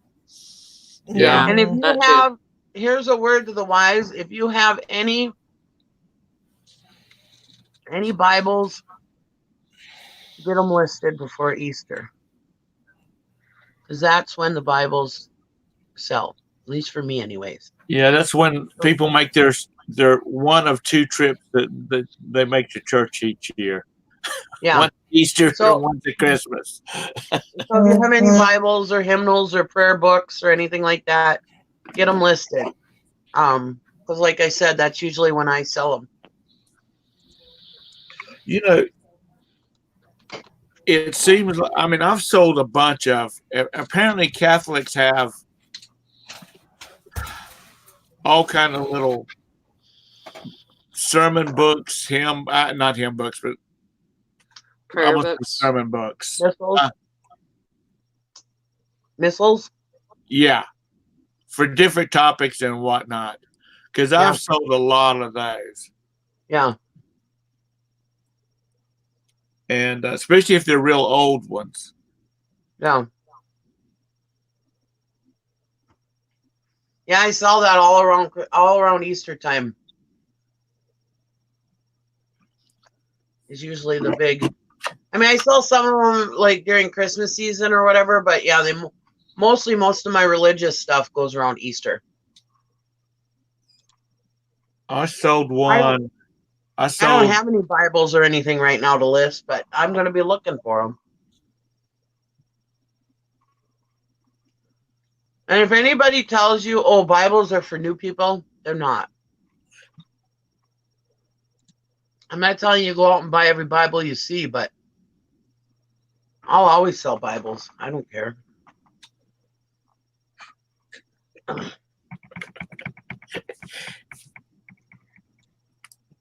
Yeah. And if you that have, here's a word to the wise: if you have any Bibles, get them listed before Easter, because that's when the Bibles sell. At least for me, anyways. Yeah, that's when people make their one of 2 trips that they make to church each year. Yeah. One's Easter So- and one's at Christmas. So if you have any Bibles or hymnals or prayer books or anything like that, get them listed. Because like I said, that's usually when I sell them. You know, it seems. I mean, I've sold a bunch of. Apparently, Catholics have all kind of little sermon books, not hymn books, but prayer almost books. sermon books. Epistles. Missiles? Yeah, for different topics and whatnot. Because Yeah. I've sold a lot of those, Yeah. and especially if they're real old ones. Yeah. Yeah, I sell that all around Easter time. Is usually the big. I mean, I sell some of them like during Christmas season or whatever, but yeah, most of my religious stuff goes around Easter. I sold I one. I don't sold. have any Bibles or anything right now to list, but I'm going to be looking for them. And if anybody tells you, oh, Bibles are for new people, they're not. I'm not telling you to go out and buy every Bible you see, but I'll always sell Bibles. I don't care.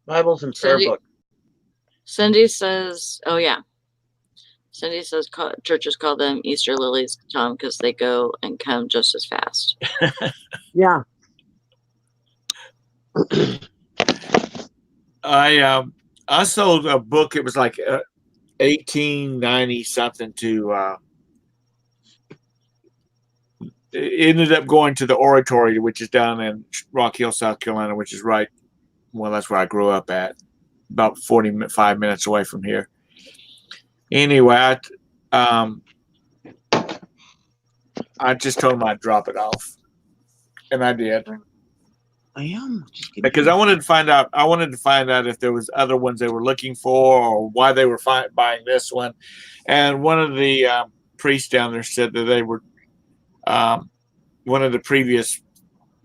Bibles and prayer Cindy, books. Cindy says, oh yeah. Cindy says churches call them Easter lilies, Tom, because they go and come just as fast. Yeah. I sold a book. It was like 1890 something to. It ended up going to the Oratory, which is down in Rock Hill, South Carolina, which is right. Well, that's where I grew up at, about 45 minutes away from here. Anyway, I just told them I'd drop it off, and I did. I am. Because I wanted to find out. I wanted to find out if there was other ones they were looking for, or why they were buying this one. And one of the priests down there said that they were. One of the previous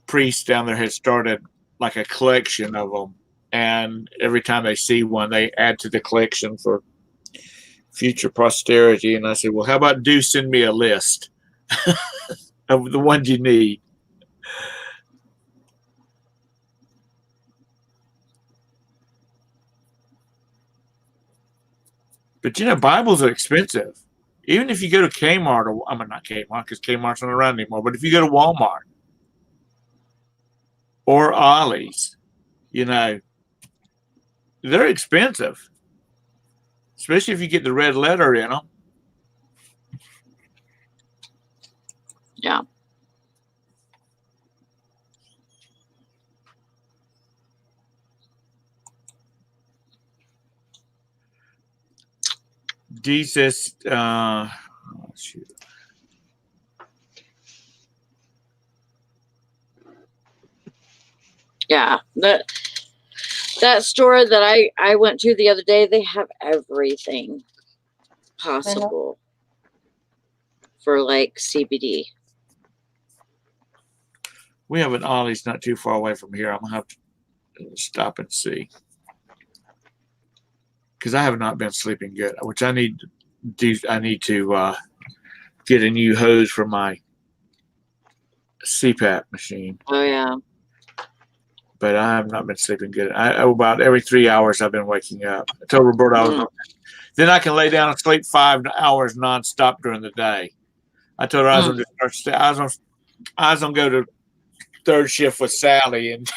priests down there had started like a collection of them, and every time they see one, they add to the collection for future posterity. And I said, well, how about send me a list of the ones you need. But Bibles are expensive. Even if you go to Kmart, or I mean not Kmart because Kmart's not around anymore, but if you go to Walmart or Ollie's, they're expensive. Especially if you get the red letter in them. Yeah. Jesus, shoot. Yeah. That store that I went to the other day, they have everything possible for like CBD. We have an Ollie's not too far away from here. I'm gonna have to stop and see. Because I have not been sleeping good, which I need to do. I need to get a new hose for my CPAP machine. Oh yeah. But I have not been sleeping good. About every 3 hours I've been waking up. I told Roberta I was then I can lay down and sleep 5 hours nonstop during the day. I told her I was going to start. I was going to go to third shift with Sally and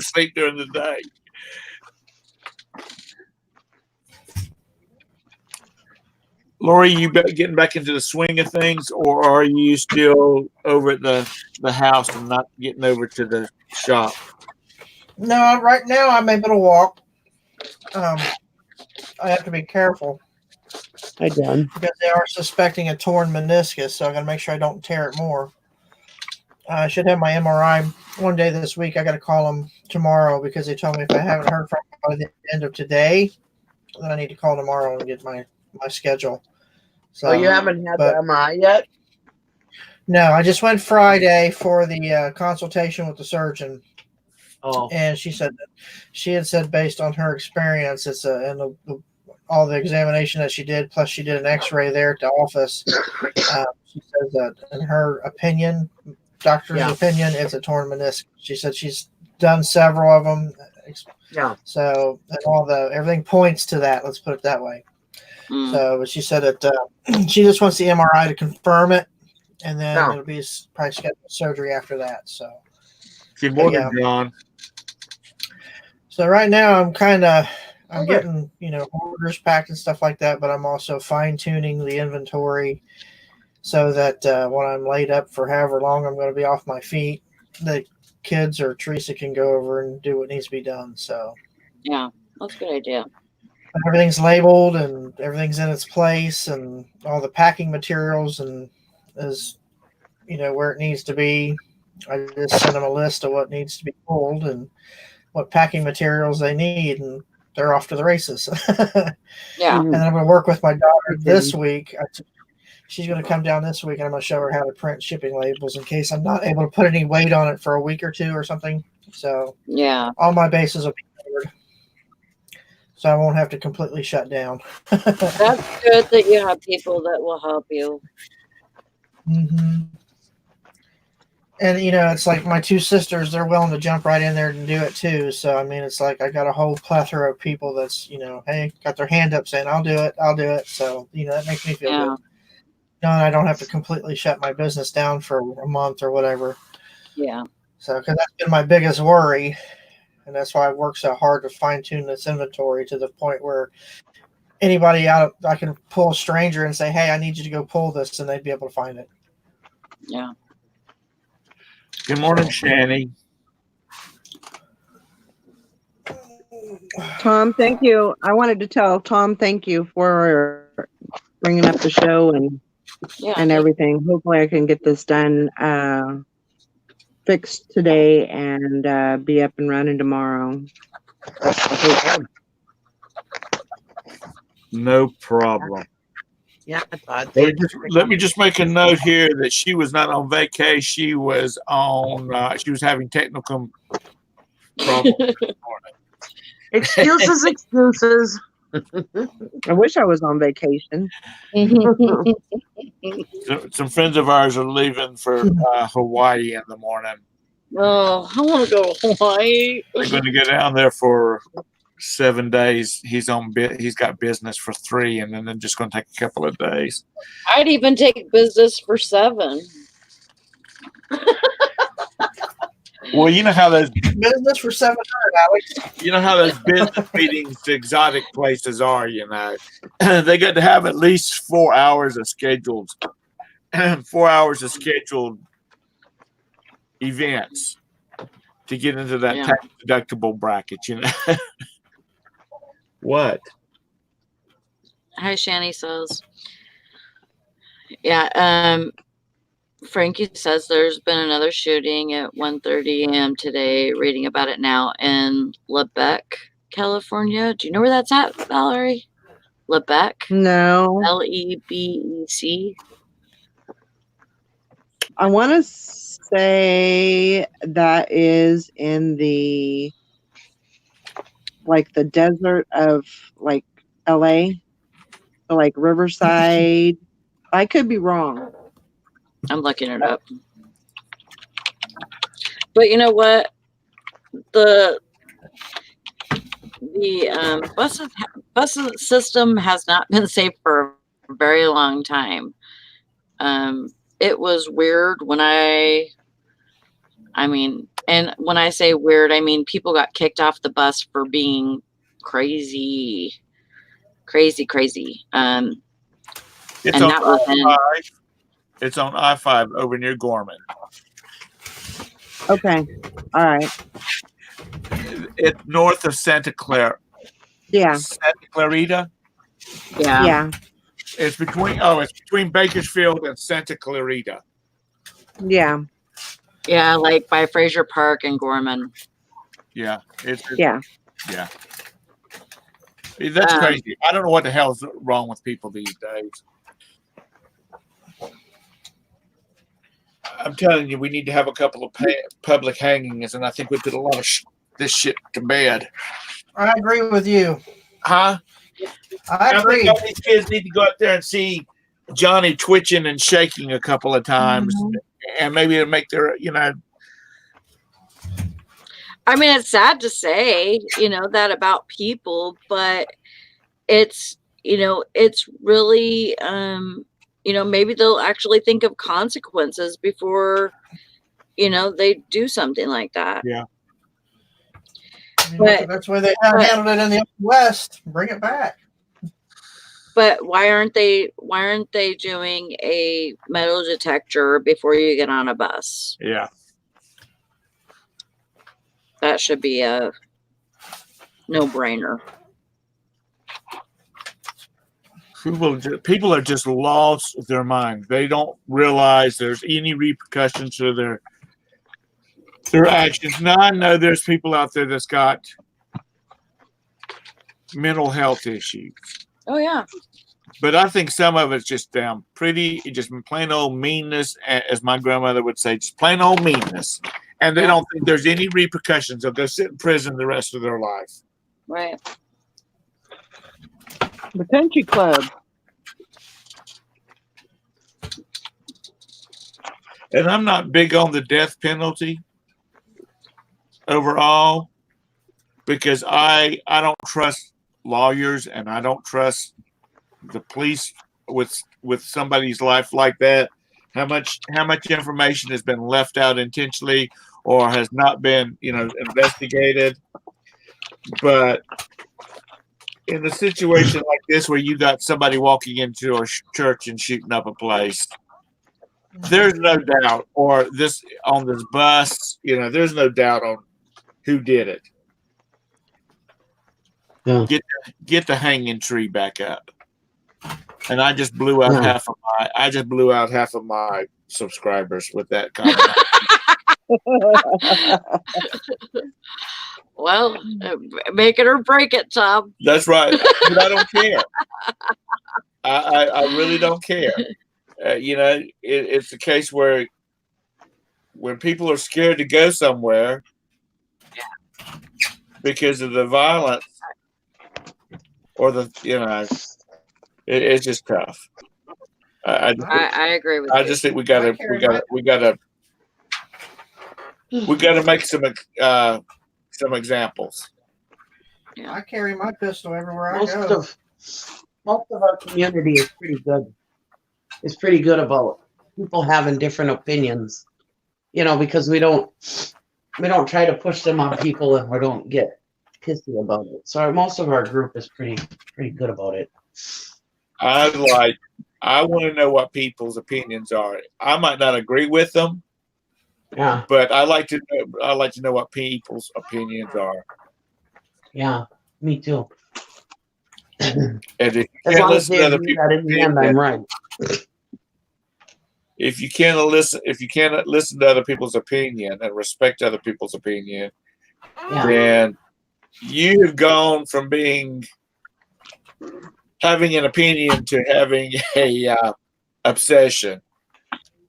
sleep during the day. Lori, you getting back into the swing of things, or are you still over at the house and not getting over to the shop? No, right now I'm able to walk. I have to be careful. Hi, Dan. Because they are suspecting a torn meniscus, so I got to make sure I don't tear it more. I should have my MRI one day this week. I got to call them tomorrow because they told me if I haven't heard from them by the end of today, then I need to call tomorrow and get my schedule. So you haven't had the MRI yet? No, I just went Friday for the consultation with the surgeon. Oh. And she had said based on her experience, it's and all the examination that she did, plus she did an X-ray there at the office. She says that in her opinion, doctor's opinion, it's a torn meniscus. She said she's done several of them. Yeah. So and everything points to that. Let's put it that way. Mm. So, but she said that she just wants the MRI to confirm it, and then Oh. it'll be probably scheduled surgery after that. So, Good morning, yeah. John. So right now I'm getting, orders packed and stuff like that, but I'm also fine tuning the inventory so that when I'm laid up for however long I'm going to be off my feet, the kids or Teresa can go over and do what needs to be done. So Yeah, that's a good idea. everything's labeled and everything's in its place, and all the packing materials and is where it needs to be. I just send them a list of what needs to be pulled and what packing materials they need, and they're off to the races. Yeah. And then I'm going to work with my daughter Okay. this week. She's going to come down this week, and I'm going to show her how to print shipping labels in case I'm not able to put any weight on it for a week or two or something. So Yeah. all my bases will be covered, so I won't have to completely shut down. That's good that you have people that will help you. Mm-hmm. And it's like my two sisters; they're willing to jump right in there and do it too. So I mean, it's like I got a whole plethora of people that's hey, got their hand up saying, "I'll do it, I'll do it." So that makes me feel Yeah. good. Knowing I don't have to completely shut my business down for a month or whatever. Yeah. So because that's been my biggest worry, and that's why I work so hard to fine tune this inventory to the point where anybody I can pull a stranger and say, "Hey, I need you to go pull this," and they'd be able to find it. Yeah. Good morning, Shani. Tom, thank you. I wanted to tell Tom thank you for bringing up the show and Yeah. everything. Hopefully, I can get this done fixed today and be up and running tomorrow. No problem. Yeah, Todd. Let me just make a note here that she was not on vacation. She was on. She was having technical problems. Excuses, excuses. I wish I was on vacation. Some friends of ours are leaving for Hawaii in the morning. Oh, I want to go to Hawaii. They're going to go down there for 7 days. He's got business for 3, and then they're just going to take a couple of days. I'd even take business for 7. Well, you know how those Business for 700, Alex. you know how those business meetings to exotic places are. They got to have at least 4 hours of scheduled 4 hours of scheduled events to get into that tax deductible bracket. Hi, Shani says. Yeah, Frankie says there's been another shooting at 1:30 a.m. today, reading about it now in Lebec, California. Do you know where that's at, Valerie? Lebec? No. Lebec? I want to say that is in the desert of LA, so Riverside. I could be wrong. I'm looking it up. But you know what? The bus system has not been safe for a very long time. It was weird when and when I say weird, I mean people got kicked off the bus for being crazy. It's And on that was in I-5. It's on I-5 over near Gorman. Okay. All right. It's north of Santa Clara. Yeah. Santa Clarita. Yeah. It's between Bakersfield and Santa Clarita. Yeah. Yeah, like by Fraser Park and Gorman. Yeah. Yeah. Yeah. That's crazy. I don't know what the hell's wrong with people these days. I'm telling you, we need to have a couple of public hangings, and I think we put a lot of this shit to bed. I agree with you. Huh? I agree. think all these kids need to go out there and see Johnny twitching and shaking a couple of times, and maybe it'll make their, I mean, it's sad to say, that about people, but it's, it's really, maybe they'll actually think of consequences before, they do something like that. Yeah. I mean, But- that's why they handled it in the West. Bring it back. But why aren't they doing a metal detector before you get on a bus? Yeah. That should be a no-brainer. People are just lost their minds. They don't realize there's any repercussions to their actions. Now I know there's people out there that's got mental health issues, Oh yeah. but I think some of it's just just plain old meanness, as my grandmother would say, just plain old meanness. And they don't think there's any repercussions if they sit in prison the rest of their life. Right. The country club. And I'm not big on the death penalty overall, because I don't trust lawyers and I don't trust the police with somebody's life like that. How much information has been left out intentionally or has not been, investigated. But in a situation like this where you got somebody walking into a church and shooting up a place, there's no doubt, or this on this bus, there's no doubt on who did it. Yeah. Get the hanging tree back up. And I just blew out half of my subscribers with that comment. Well, make it or break it, Tom. That's right. But I don't care. I really don't care. It's a case where when people are scared to go somewhere because of the violence or it's just tough. I agree with I you. just think we gotta make some examples. I carry my pistol everywhere I Most go. of our community is pretty good. It's pretty good about people having different opinions, because we don't try to push them on people and we don't get pissy about it. So most of our group is pretty good about it. I want to know what people's opinions are. I might not agree with them, Yeah, but I like to know what people's opinions are. yeah, me too. And if you As can't long as listen they to other agree people's that in the end I'm right. if you can't listen to other people's opinion and respect other people's opinion, Yeah. then you have gone from having an opinion to having a obsession.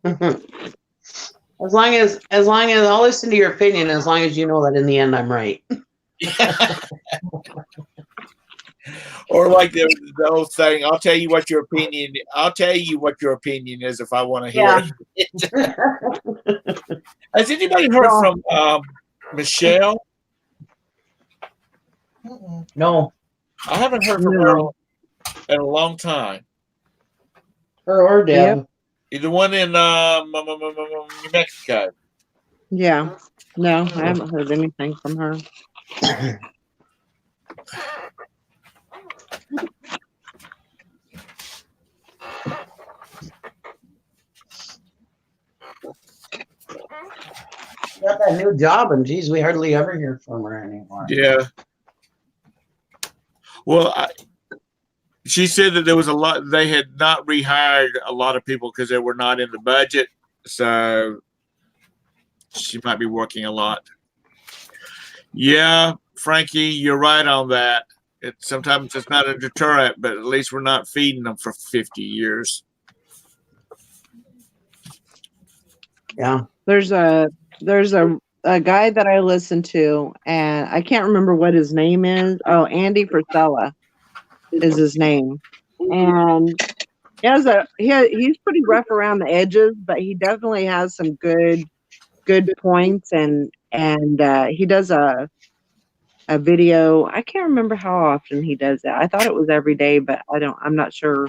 As long as I'll listen to your opinion, as long as you know that in the end I'm right. Or like the old saying, I'll tell you what your opinion is if I want to hear it. Has anybody heard from Michelle? No. I haven't heard from her in a long time. Her or Deb. Either one in New Mexico. Yeah. No, I haven't heard anything from her. Got that new job, and geez, we hardly ever hear from her anymore. Yeah. Well, she said that there was a lot. They had not rehired a lot of people because they were not in the budget. So she might be working a lot. Yeah, Frankie, you're right on that. Sometimes it's not a deterrent, but at least we're not feeding them for 50 years. Yeah. There's a guy that I listen to, and I can't remember what his name is. Oh, Andy Frisella is his name, and he's pretty rough around the edges, but he definitely has some good points, and he does a a video. I can't remember how often he does that. I thought it was every day, but I'm not sure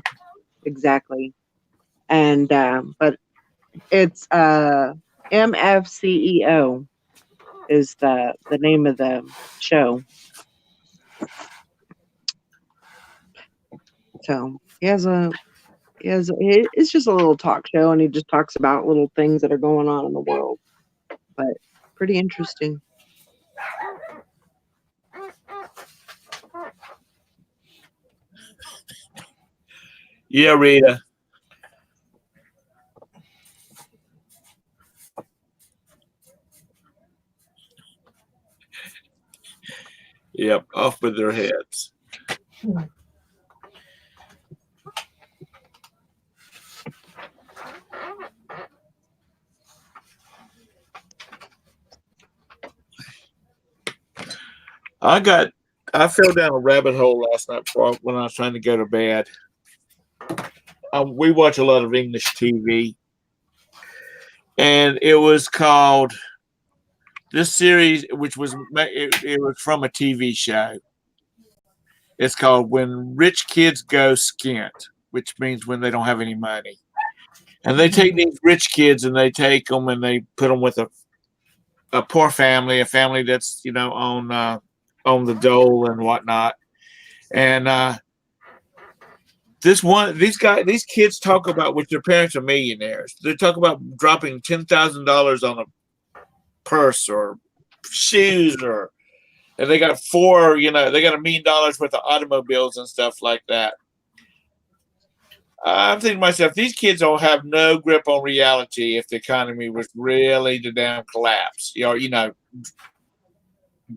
exactly. And but it's MFCEO is the name of the show. So it's just a little talk show, and he just talks about little things that are going on in the world. But pretty interesting. Yeah, Rita. Yep, off with their heads. I fell down a rabbit hole last night when I was trying to go to bed. We watch a lot of English TV, and it was called this series, which was it was from a TV show. It's called "When Rich Kids Go Skint," which means when they don't have any money, and they take these rich kids and they take them and they put them with a poor family, a family that's on the dole and whatnot, and these kids talk about which their parents are millionaires. They talk about dropping $10,000 on a purse or shoes and they got they got $1 million worth of automobiles and stuff like that. I'm thinking to myself, these kids don't have no grip on reality if the economy was really to damn collapse.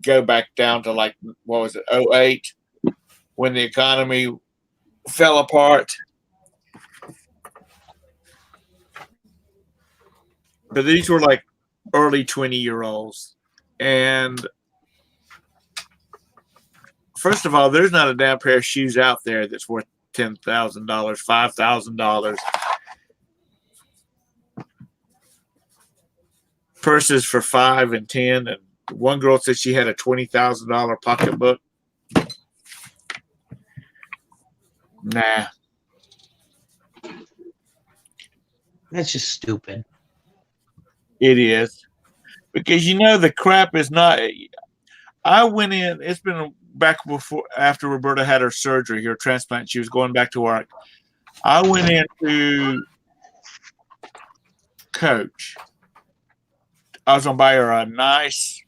Go back down to like, what was it, 2008, when the economy fell apart. But these were like early 20-year-olds. And first of all, there's not a damn pair of shoes out there that's worth $10,000, $5,000. Purses for $5,000 and $10,000. And one girl said she had a $20,000 pocketbook. Nah. That's just stupid. It is. Because the crap is not. I went in, it's been back after Roberta had her surgery, her transplant. She was going back to work. I went into Coach. I was going to buy her a nice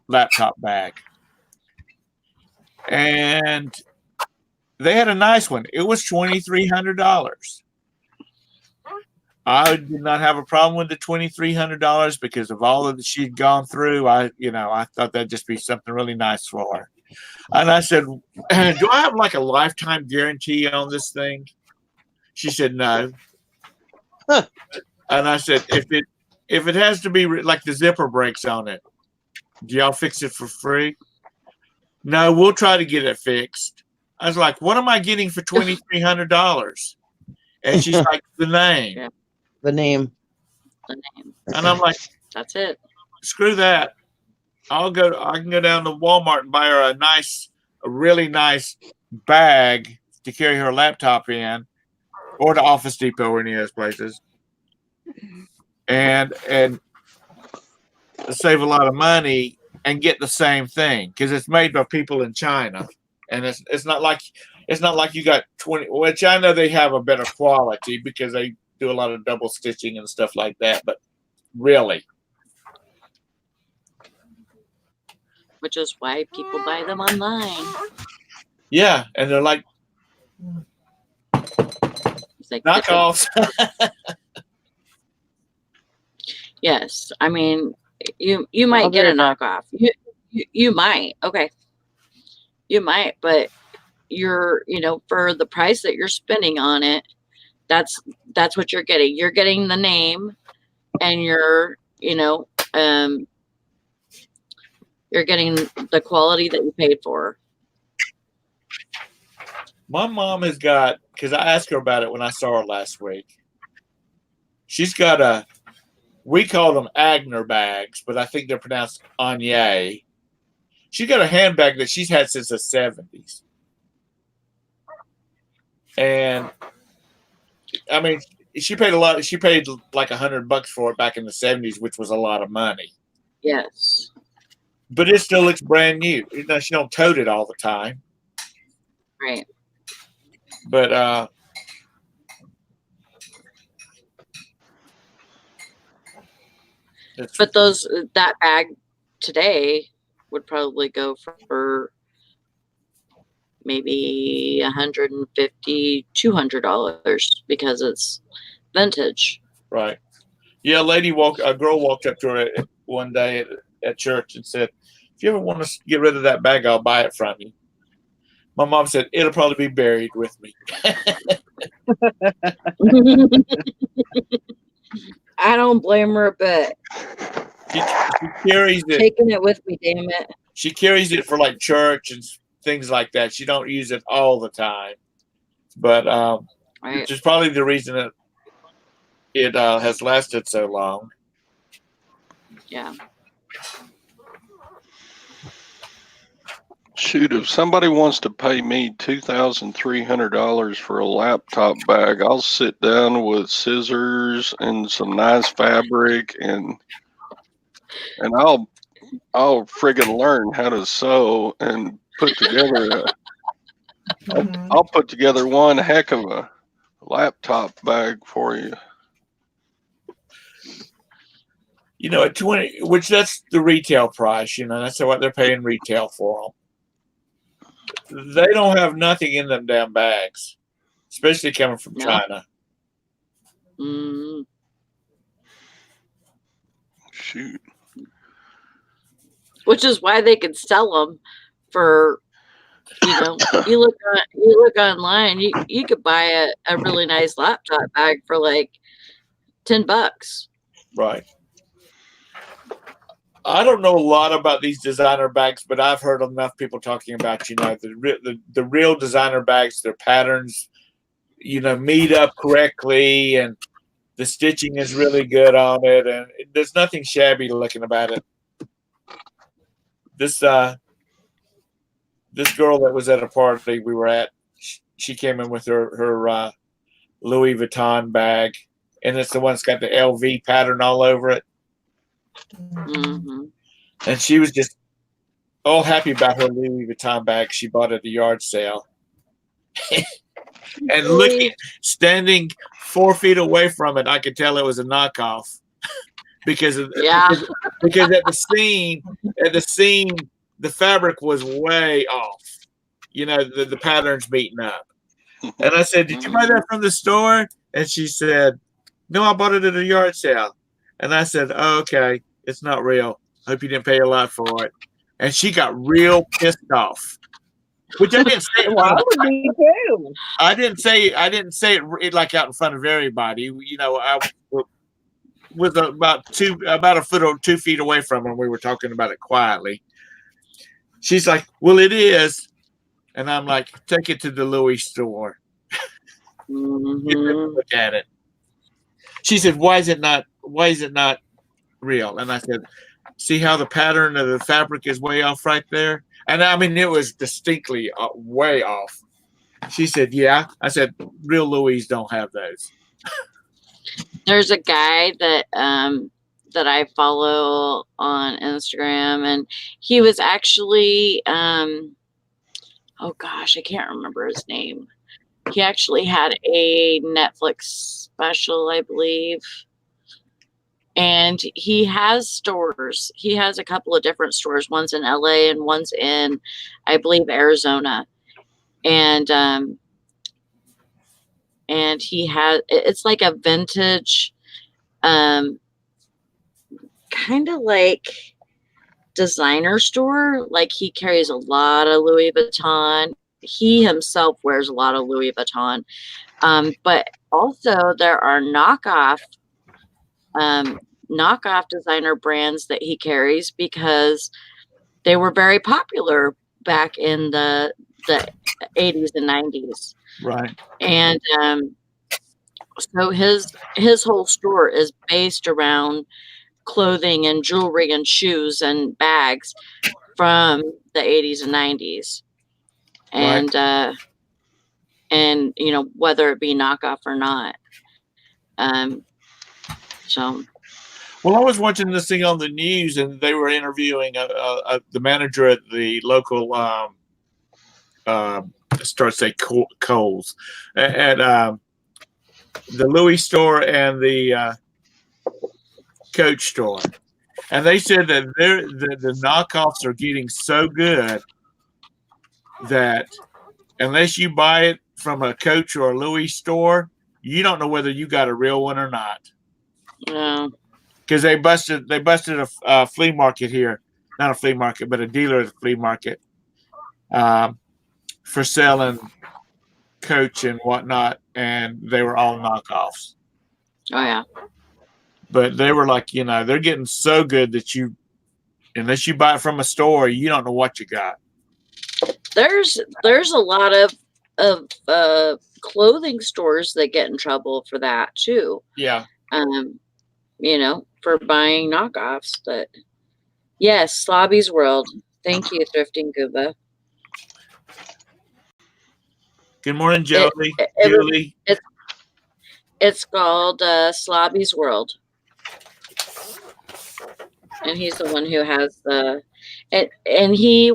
laptop bag. And they had a nice one. It was $2,300. I did not have a problem with the $2,300 because of all that she'd gone through. I thought that'd just be something really nice for her. And I said, "Do I have like a lifetime guarantee on this thing?" She said, "No." Huh. And I said, "If it has to be like the zipper breaks on it, do y'all fix it for free?" "No, we'll try to get it fixed." I was like, "What am I getting for $2,300?" And she's like, "The name." Yeah. The name. And I'm like, That's it. "Screw that. I can go down to Walmart and buy her a really nice bag to carry her laptop in, or to Office Depot or any of those places, and save a lot of money and get the same thing because it's made by people in China, and it's not like you got 20. Which I know they have a better quality because they do a lot of double stitching and stuff like that, but really." Which is why people buy them online. Yeah, and they're like It's like knockoffs. Yes, I mean, you might get a knockoff. You might. Okay, you might, but you're for the price that you're spending on it, that's what you're getting. You're getting the name, and you're getting the quality that you paid for. My mom has got, because I asked her about it when I saw her last week. She's got we call them Agner bags, but I think they're pronounced Anye. She got a handbag that she's had since the 70s. And I mean, she paid a lot. She paid like $100 for it back in the 70s, which was a lot of money. Yes. But it still looks brand new. You know, she don't tote it all the time. Right. But But that bag today would probably go for maybe $150, $200 because it's vintage. right. Yeah, a girl walked up to her one day at church and said, "If you ever want to get rid of that bag, I'll buy it from you." My mom said, "It'll probably be buried with me." I don't blame her a bit. She carries it. Taking it with me, damn it. She carries it for like church and things like that. She don't use it all the time, but Right. which is probably the reason that it has lasted so long. Yeah. Shoot, if somebody wants to pay me $2,300 for a laptop bag, I'll sit down with scissors and some nice fabric and I'll friggin' learn how to sew and put together I'll put together one heck of a laptop bag for you. You know, at 20, which that's the retail price. You know, that's what they're paying retail for them. They don't have nothing in them damn bags, especially coming from No. China. Mm. Shoot. Which is why they could sell them for, you look online, you could buy a really nice laptop bag for like $10. Right. I don't know a lot about these designer bags, but I've heard enough people talking about, you know, the real designer bags, their patterns, you know, meet up correctly, and the stitching is really good on it, and there's nothing shabby looking about it. This girl that was at a party we were at, she came in with her Louis Vuitton bag, and it's the one that's got the LV pattern all over it. Mm-hmm. And she was just all happy about her Louis Vuitton bag she bought at the yard sale. And standing 4 feet away from it, I could tell it was a knockoff because at the seam, the fabric was way off. You know, the pattern's beaten up. And I said, "Did you buy that from the store?" And she said, "No, I bought it at a yard sale." And I said, "Oh, okay, it's not real. Hope you didn't pay a lot for it." And she got real pissed off. Which I didn't say. Well, I would be too. I didn't say it like out in front of everybody. You know, I was about a foot or 2 feet away from her, and we were talking about it quietly. She's like, "Well, it is," and I'm like, "Take it to the Louis store. Mm-hmm. Look at it." She said, "Why is it not real?" And I said, "See how the pattern of the fabric is way off right there?" And I mean, it was distinctly way off. She said, "Yeah." I said, "Real Louis don't have those." There's a guy that I follow on Instagram, and he was actually oh gosh, I can't remember his name. He actually had a Netflix special, I believe. And he has stores. He has a couple of different stores. One's in LA and one's in, I believe, Arizona. And he has, it's like a vintage, kind of like designer store. Like he carries a lot of Louis Vuitton. He himself wears a lot of Louis Vuitton. But also there are knockoff designer brands that he carries because they were very popular back in the 80s and 90s. Right. And so his whole store is based around clothing and jewelry and shoes and bags from the 80s and 90s. And and you know, whether it be knockoff or not. So Well, I was watching this thing on the news, and they were interviewing the manager at the local start say Kohl's at the Louis store and the Coach store, and they said that the knockoffs are getting so good that unless you buy it from a Coach or a Louis store, you don't know whether you got a real one or not. yeah. Because they busted a flea market here, not a flea market, but a dealer at the flea market for selling Coach and whatnot, and they were all knockoffs. Oh yeah. But they were like, you know, they're getting so good that unless you buy it from a store, you don't know what you got. There's a lot of clothing stores that get in trouble for that too. Yeah. You know, for buying knockoffs. But yes, Slobby's World. Thank you, Thrifting Gooba. Good morning, Julie. Julie. It's called Slobby's World. And he's the one who has the and he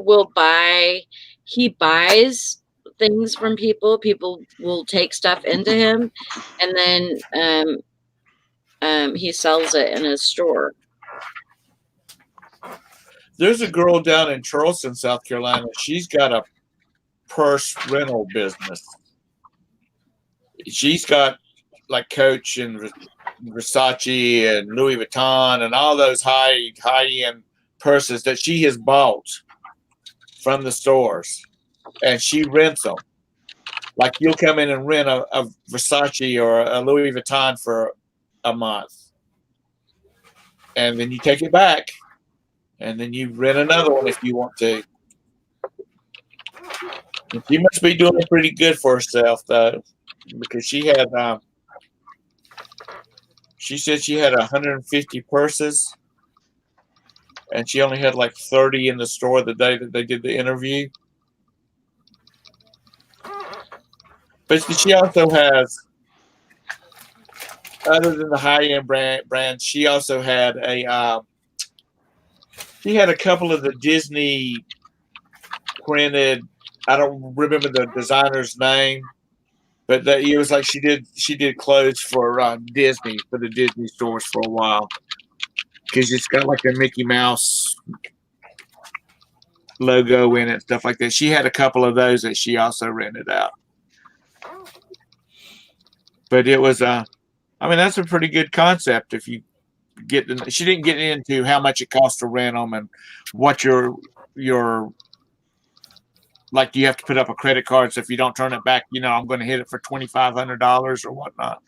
buys things from people. People will take stuff into him, and then he sells it in his store. There's a girl down in Charleston, South Carolina. She's got a purse rental business. She's got like Coach and Versace and Louis Vuitton and all those high end purses that she has bought from the stores, and she rents them. Like you'll come in and rent a Versace or a Louis Vuitton for a month, and then you take it back, and then you rent another one if you want to. And she must be doing pretty good for herself though, because she had she said she had 150 purses, and she only had like 30 in the store the day that they did the interview. But she also has, other than the high-end brand, she also had she had a couple of the Disney printed. I don't remember the designer's name, but it was like she did clothes for Disney, for the Disney stores for a while, because it's got like a Mickey Mouse logo in it, stuff like that. She had a couple of those that she also rented out. But it was I mean, that's a pretty good concept if you get the. She didn't get into how much it costs to rent them and what your like you have to put up a credit card, so if you don't turn it back, you know, I'm going to hit it for $2,500 or whatnot.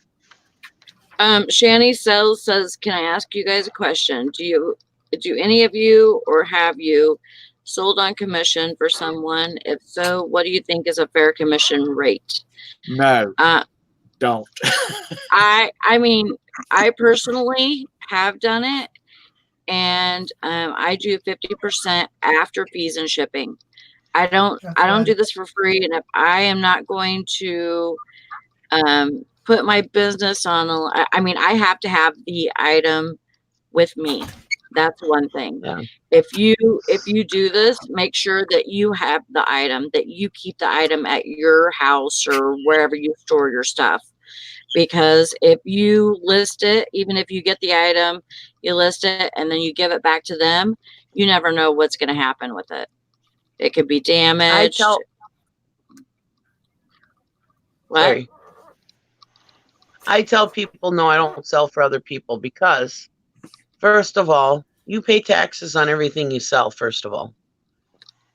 Shani says, can I ask you guys a question? Do any of you or have you sold on commission for someone? If so, what do you think is a fair commission rate? No, don't. I mean, I personally have done it, and I do 50% after fees and shipping. I don't do this for free, and if I am not going to put my business on, I mean, I have to have the item with me. That's one thing. Yeah. If you do this, make sure that you have the item, that you keep the item at your house or wherever you store your stuff. Because if you list it, even if you get the item, you list it, and then you give it back to them, you never know what's going to happen with it. It could be damaged. What? I tell people, no, I don't sell for other people because, first of all, you pay taxes on everything you sell, first of all.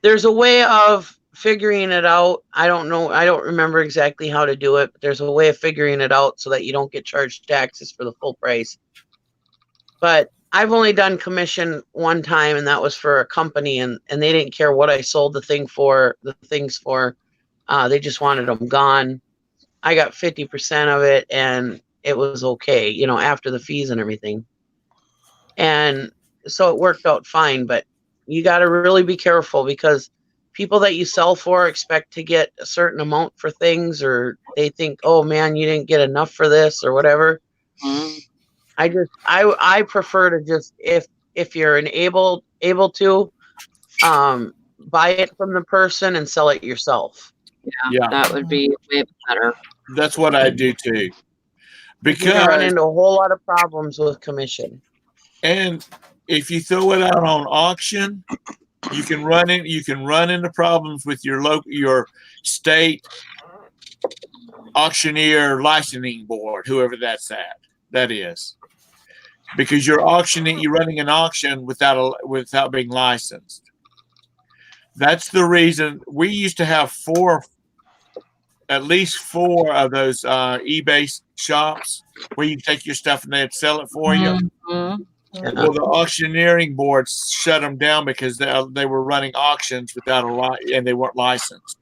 There's a way of figuring it out. I don't know. I don't remember exactly how to do it, but there's a way of figuring it out so that you don't get charged taxes for the full price. But I've only done commission one time, and that was for a company, and they didn't care what I sold the things for. They just wanted them gone. I got 50% of it, and it was okay, you know, after the fees and everything. And so it worked out fine. But you got to really be careful because people that you sell for expect to get a certain amount for things, or they think, oh man, you didn't get enough for this or whatever. Mm. I prefer to just, if you're able to, buy it from the person and sell it yourself. Yeah, That would be way better. that's what I do too. You can Because run into a whole lot of problems with commission. and if you throw it out on auction, you can run into problems with your state auctioneer licensing board, whoever that is, because you're running an auction without being licensed. That's the reason we used to have at least four of those eBay shops where you take your stuff and they'd sell it for you. Mhm. Well, the auctioneering board shut them down because they were running auctions and they weren't licensed.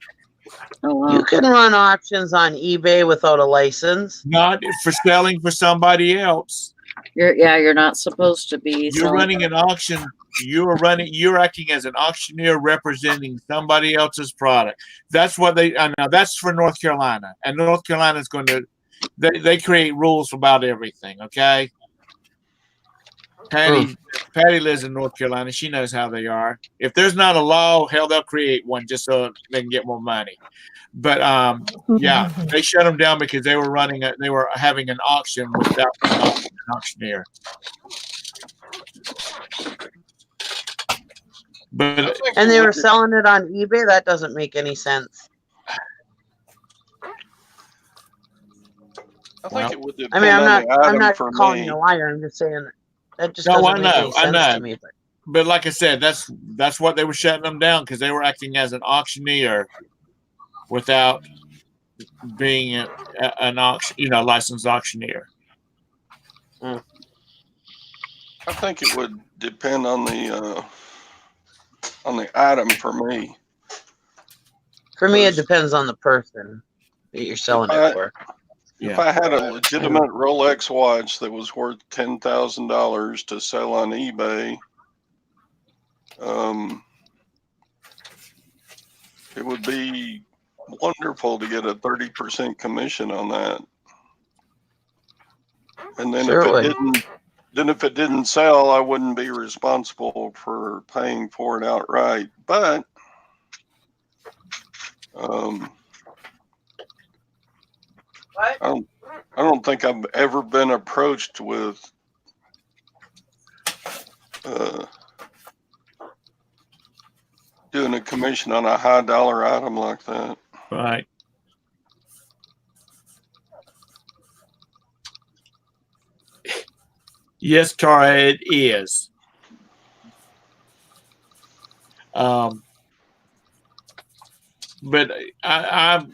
Oh, wow. You can run auctions on eBay without a license. Not for selling for somebody else. You're not supposed to be. You're running an auction. You're acting as an auctioneer representing somebody else's product. That's what now that's for North Carolina, and North Carolina is going to. They create rules about everything. Okay. Patty lives in North Carolina. She knows how they are. If there's not a law, hell, they'll create one just so they can get more money. But yeah, they shut them down because they were having an auction without an auctioneer. And they were selling it on eBay. That doesn't make any sense. I think it would depend I mean, I'm not for calling me. you a liar. I'm just saying that just No, doesn't make any I sense know. to me. But like I said, that's what they were shutting them down because they were acting as an auctioneer without being an licensed auctioneer. I think it would depend on the item for me. For me, it depends on the person that you're selling it for. If I had a legitimate Rolex watch that was worth $10,000 to sell on eBay, it would be wonderful to get a 30% commission on that. And then if it didn't sell, I wouldn't be responsible for paying for it outright. But I don't think I've ever been approached with doing a commission on a high dollar item like that. Right. Yes, Tara, it is. But I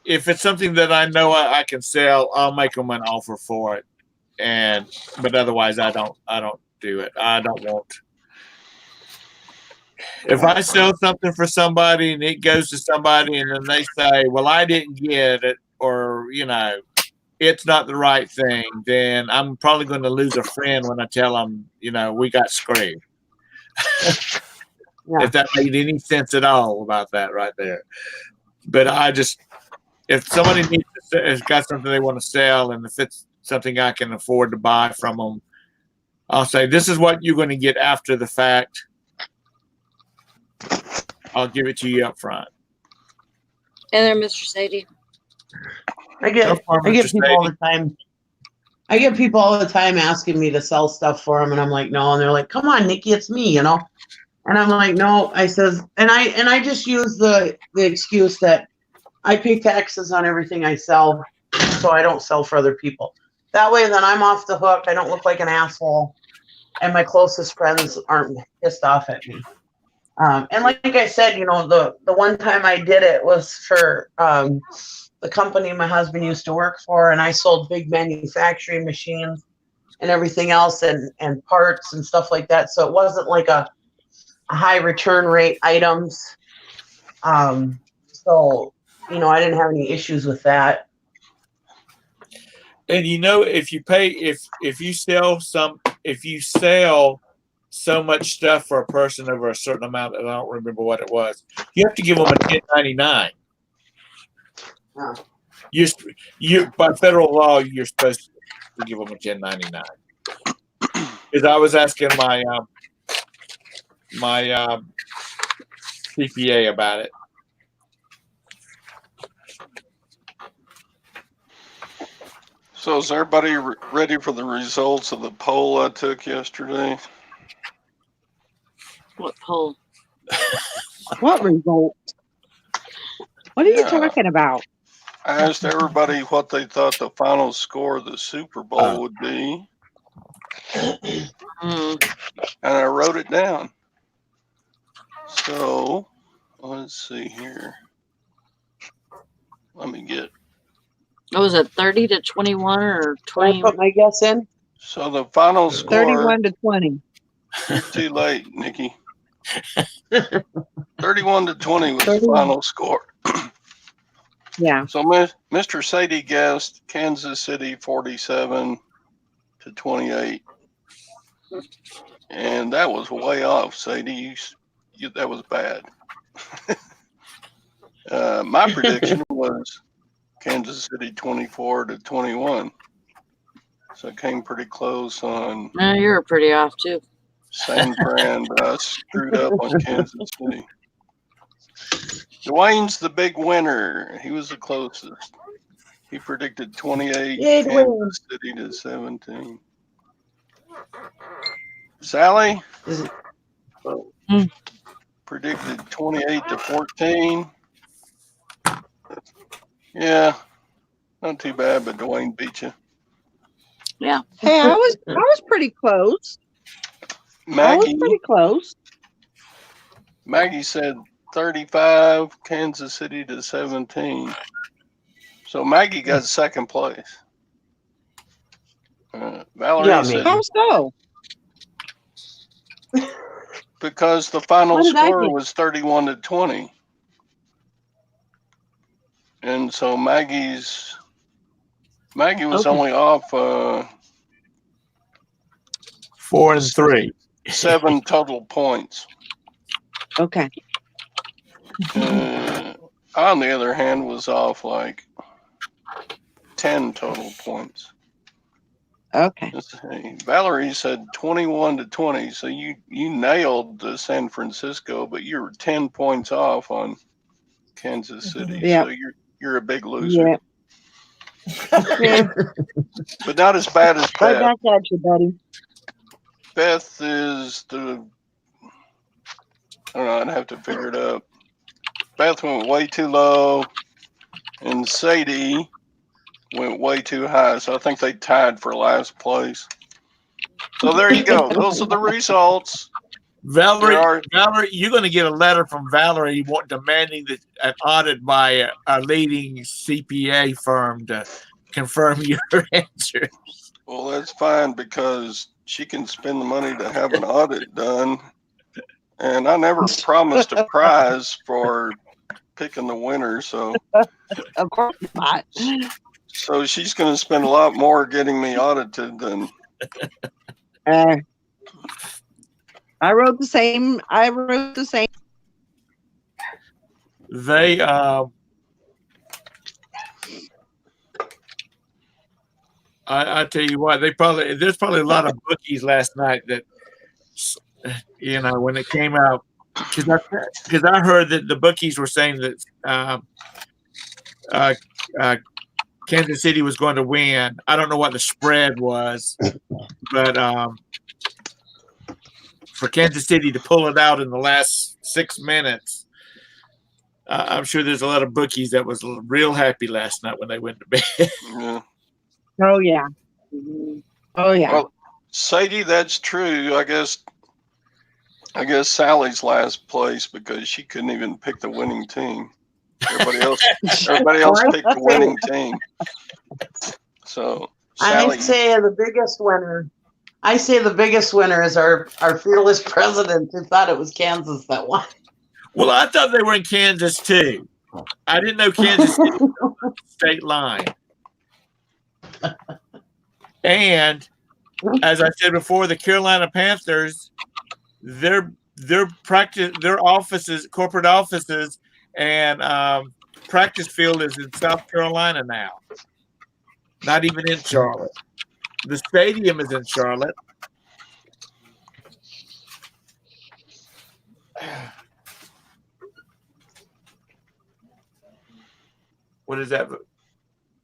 if it's something that I know I can sell, I'll make them an offer for it. But otherwise, I don't do it. I don't want. If I sell something for somebody and it goes to somebody and then they say, "Well, I didn't get it," or it's not the right thing, then I'm probably going to lose a friend when I tell them, we got screwed. If that made any sense at all about that right there. But if somebody has got something they want to sell, and if it's something I can afford to buy from them, I'll say, this is what you're going to get after the fact. I'll give it to you up front. And then Mr. Sadie. I get people all the time. I get people all the time asking me to sell stuff for them, and I'm like, no. And they're like, come on, Nikki, it's me, And I'm like, no. I says, and I just use the excuse that I pay taxes on everything I sell, so I don't sell for other people. That way, then I'm off the hook. I don't look like an asshole, and my closest friends aren't pissed off at me. And like I said, the one time I did it was for the company my husband used to work for, and I sold big manufacturing machines and everything else, and parts and stuff like that. So it wasn't like a high return rate items. So I didn't have any issues with that. And if you sell so much stuff for a person over a certain amount, and I don't remember what it was. You have to give them a 1099. Huh. You by federal law, you're supposed to give them a 1099. Because I was asking my CPA about it. So is everybody ready for the results of the poll I took yesterday? What poll? What result? What are you Yeah. talking about? I asked everybody what they thought the final score of the Super Bowl would be, Mm. and I wrote it down. So let's see here. Let me get. What was it, 30 to 21 or Can I 20? put my guess in? So the final score. 31 to 20. You're too late, Nikki. 31 to 20 was the 31. final score. Yeah. So Mr. Sadie guessed Kansas City 47 to 28. And that was way off, Sadie. That was bad. My prediction was Kansas City 24 to 21. So it came pretty close on No, you were pretty off too. San Fran, but I screwed up on Kansas City. Dwayne's the big winner. He was the closest. He predicted 28, Yay, Dwayne. Kansas City to 17. Sally Is it- predicted 28 to 14. Yeah, not too bad, but Dwayne beat you. Yeah. Hey, I was pretty close. I was Maggie, pretty close. Maggie said 35, Kansas City to 17. So Maggie got second place. Valerie Yeah, said How so? because the final What did I score get? was 31 to 20. And so Maggie was Okay. only off 4 and 3. 7 total points. Okay. On the other hand, was off like 10 total points. Okay. Let's see. Valerie said 21 to 20. So you nailed the San Francisco, but you're 10 points off on Kansas City. Yeah. So you're a big loser. Yeah. Yeah. But not as bad as Right Beth. back at you, buddy. Beth is I don't know, I'd have to figure it out. Beth went way too low, and Sadie went way too high. So I think they tied for last place. So there you go. Those are the results. Valerie, There are- Valerie, you're going to get a letter from Valerie demanding that an audit by a leading CPA firm to confirm your answer. Well, that's fine because she can spend the money to have an audit done. And I never promised a prize for picking the winner. So Of course not. she's going to spend a lot more getting me audited than. I wrote the same. They I tell you what, there's probably a lot of bookies last night that, you know, when it came out, because I heard that the bookies were saying that Kansas City was going to win. I don't know what the spread was, but for Kansas City to pull it out in the last 6 minutes, I'm sure there's a lot of bookies that was real happy last night when they went to bed. Yeah. Oh yeah. Oh yeah. Well, Sadie, that's true. I guess Sally's last place because she couldn't even pick the winning team. Everybody else picked the winning team. So Sally, I say the biggest winner. I say the biggest winner is our fearless president who thought it was Kansas that won. Well, I thought they were in Kansas too. I didn't know Kansas City was on the state line. And as I said before, the Carolina Panthers their offices, corporate offices, and practice field is in South Carolina now. Not even in Charlotte. The stadium is in Charlotte. What is that?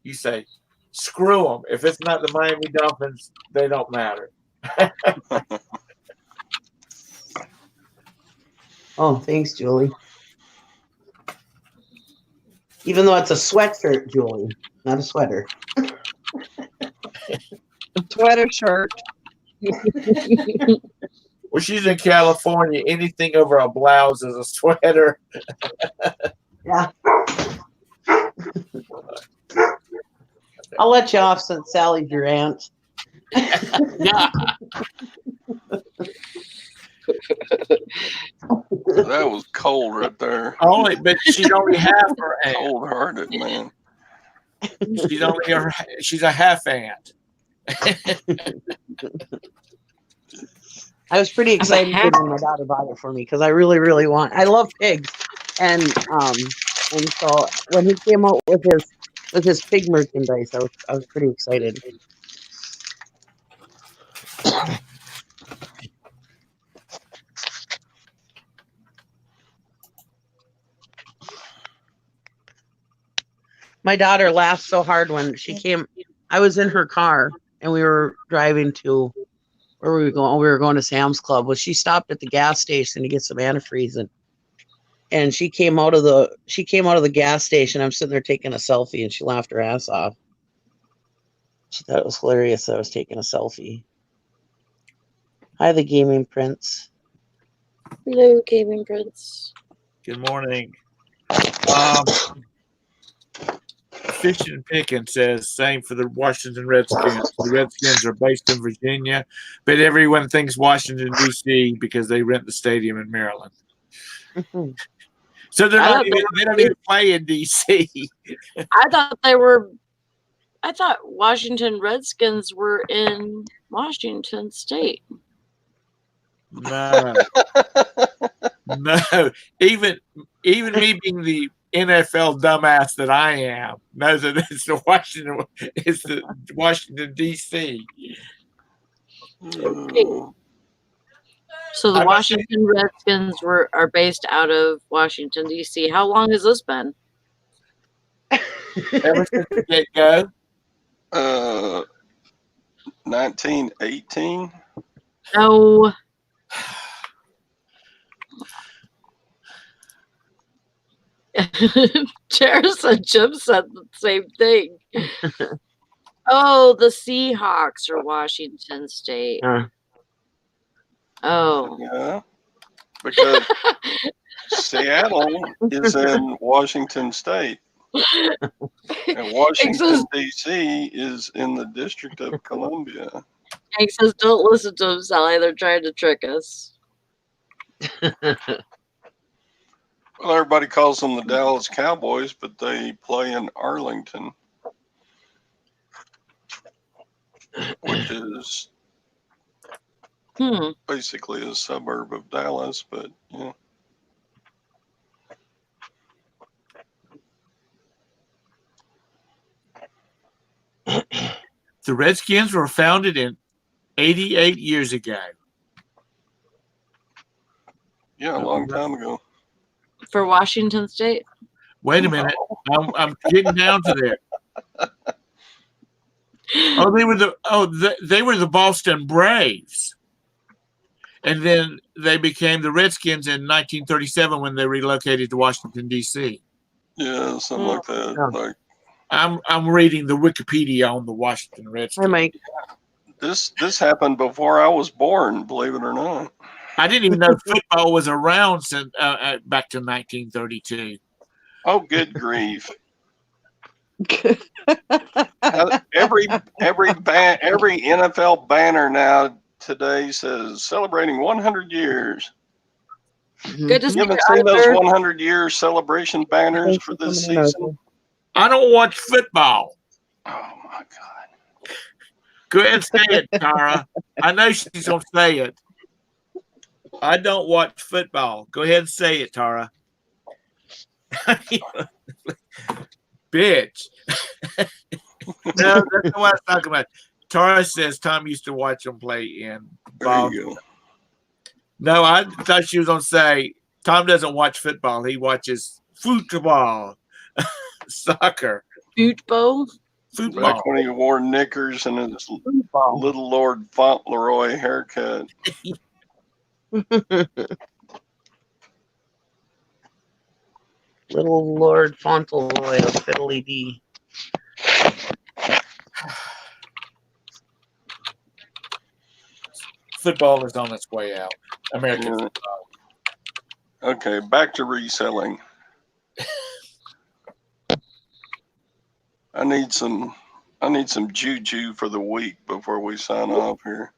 You say, screw them. If it's not the Miami Dolphins, they don't matter. Oh, thanks, Julie. Even though it's a sweatshirt, Julie, not a sweater. Sweater shirt. Well, she's in California. Anything over a blouse is a sweater. Yeah. I'll let you off since Sally's your aunt. Yeah. That was cold right there. But she's only half her aunt. Cold-hearted, man. She's a half aunt. I was pretty excited when my daughter bought it for me because I really, really I love pigs, and so when he came out with his pig merchandise, I was pretty excited. My daughter laughed so hard when she came. I was in her car and we were driving to where were we going? We were going to Sam's Club. Well, she stopped at the gas station to get some antifreeze, and she came out of the gas station. I'm sitting there taking a selfie, and she laughed her ass off. She thought it was hilarious that I was taking a selfie. Hi, the Gaming Prince. Hello, Gaming Prince. Good morning. Fishing and Picking says same for the Washington Redskins. The Redskins are based in Virginia, but everyone thinks Washington D.C. because they rent the stadium in Maryland. So they don't even play in D.C. I thought Washington Redskins were in Washington State. No. Even me being the NFL dumbass that I am knows that it's the Washington D.C. So the Washington Redskins are based out of Washington D.C. How long has this been? Ever since the get-go? 1918. No. Jared and Jim said the same thing. Oh, the Seahawks are Washington State. Oh. Yeah. Because Seattle is in Washington State. And Washington, D.C. is in the District of Columbia. Hank says, don't listen to them, Sally. They're trying to trick us. Well, everybody calls them the Dallas Cowboys, but they play in Arlington, which is basically a suburb of Dallas, but yeah. The Redskins were founded in 88 years ago. Yeah, a long time ago. For Washington State? Wait a minute. I'm getting down to there. They were the Boston Braves. And then they became the Redskins in 1937 when they relocated to Washington, D.C. Yeah, something like that. Yeah. Like, I'm reading the Wikipedia on the Washington Redskins. Hi, Mike. this happened before I was born, believe it or not. I didn't even know football was around since back to 1932. Oh, good grief! Every NFL banner now today says celebrating 100 years. Good to see You haven't you, seen those Arthur. 100-year celebration banners for this season? I don't watch football. Oh my God! Go ahead and say it, Tara. I know she's gonna say it. I don't watch football. Go ahead and say it, Tara. Bitch. No, that's not what I was talking about. Tara says Tom used to watch them play in There ball. you go. No, I thought she was going to say Tom doesn't watch football. He watches football, soccer, Football. football. Like when he wore knickers and his Little Lord Fauntleroy haircut. Little Lord Fauntleroy of Fiddly Dee. Football is on its way out. American Yeah. football. Okay, back to reselling. I need some juju for the week before we sign off here.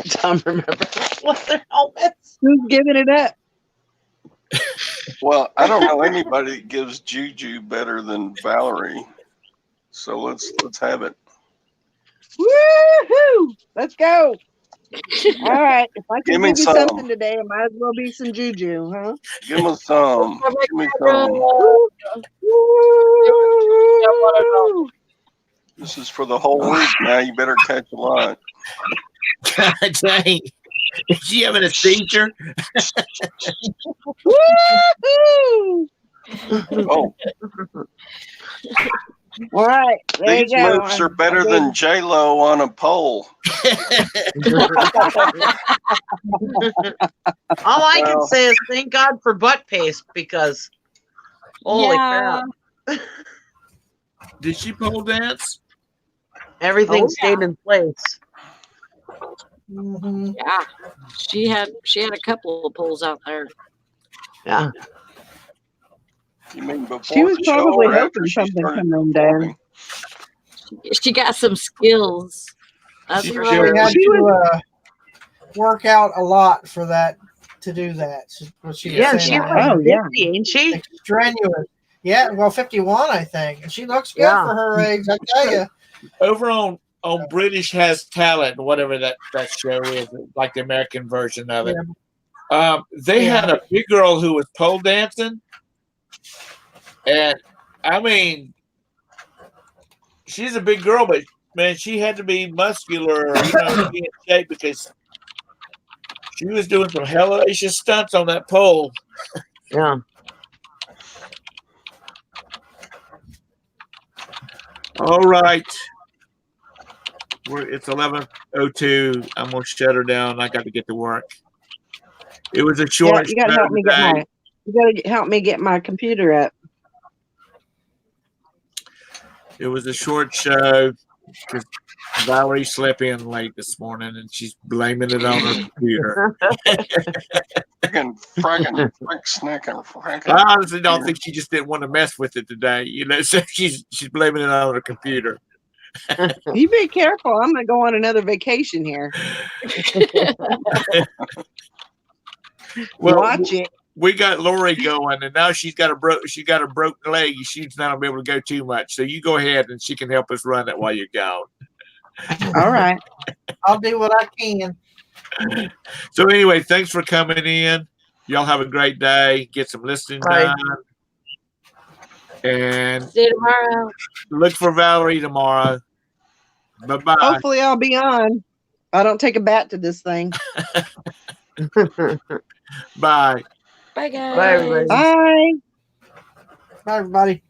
Tom remember what the hell is. Who's giving it up? Well, I don't know anybody that gives juju better than Valerie. So let's have it. Woohoo! Let's go. All right. If I Give can me give you some. something today, it might as well be some juju, huh? Give me some. Give me some. Woo! This is for the whole week now. You better catch a lot. God dang. Is she having a seizure? Woohoo! Oh, All right. There these you go. moves are better than J-Lo on a pole. All I can Well. say is thank God for butt paste because holy Yeah. crap. Did she pole dance? Everything Oh, stayed in place. Mhm. Yeah. She had a couple of pulls out there. Yeah. You mean before She was the show probably or after hoping she something started come undone. performing? She got some skills. That's She for really sure. Had She to work out a lot for that to do that. Is what she was Yeah, saying. she's that like Oh, was yeah. 50, ain't she? strenuous. Yeah, well, 51, I think, and she looks good Yeah. for her age. I tell you. Over on British Has Talent, whatever that show is, like the American version of it. They had a big girl who was pole dancing, and I mean, she's a big girl, but man, she had to be muscular, be in shape because she was doing some hellacious stunts on that pole. Yeah. All right. It's 11:02. I'm gonna shut her down. I got to get to work. It was a Yeah, short you gotta show help me get today. help me get my computer up. It was a short show because Valerie slept in late this morning and she's blaming it on her computer. Frickin' snacking. I honestly don't think she just didn't want to mess with it today. So she's blaming it on her computer. You be careful. I'm gonna go on another vacation here. Well, Watch it. we got Lori going, and now she's got a broken leg. She's not gonna be able to go too much. So you go ahead, and she can help us run it while you're gone. All right. I'll do what I can. So anyway, thanks for coming in. Y'all have a great day. Get some listening Bye. done, and See you tomorrow. look for Valerie tomorrow. Bye bye. Hopefully I'll be on. I don't take a bat to this thing. Bye. Bye, guys. Bye, everybody. Bye. Bye, everybody.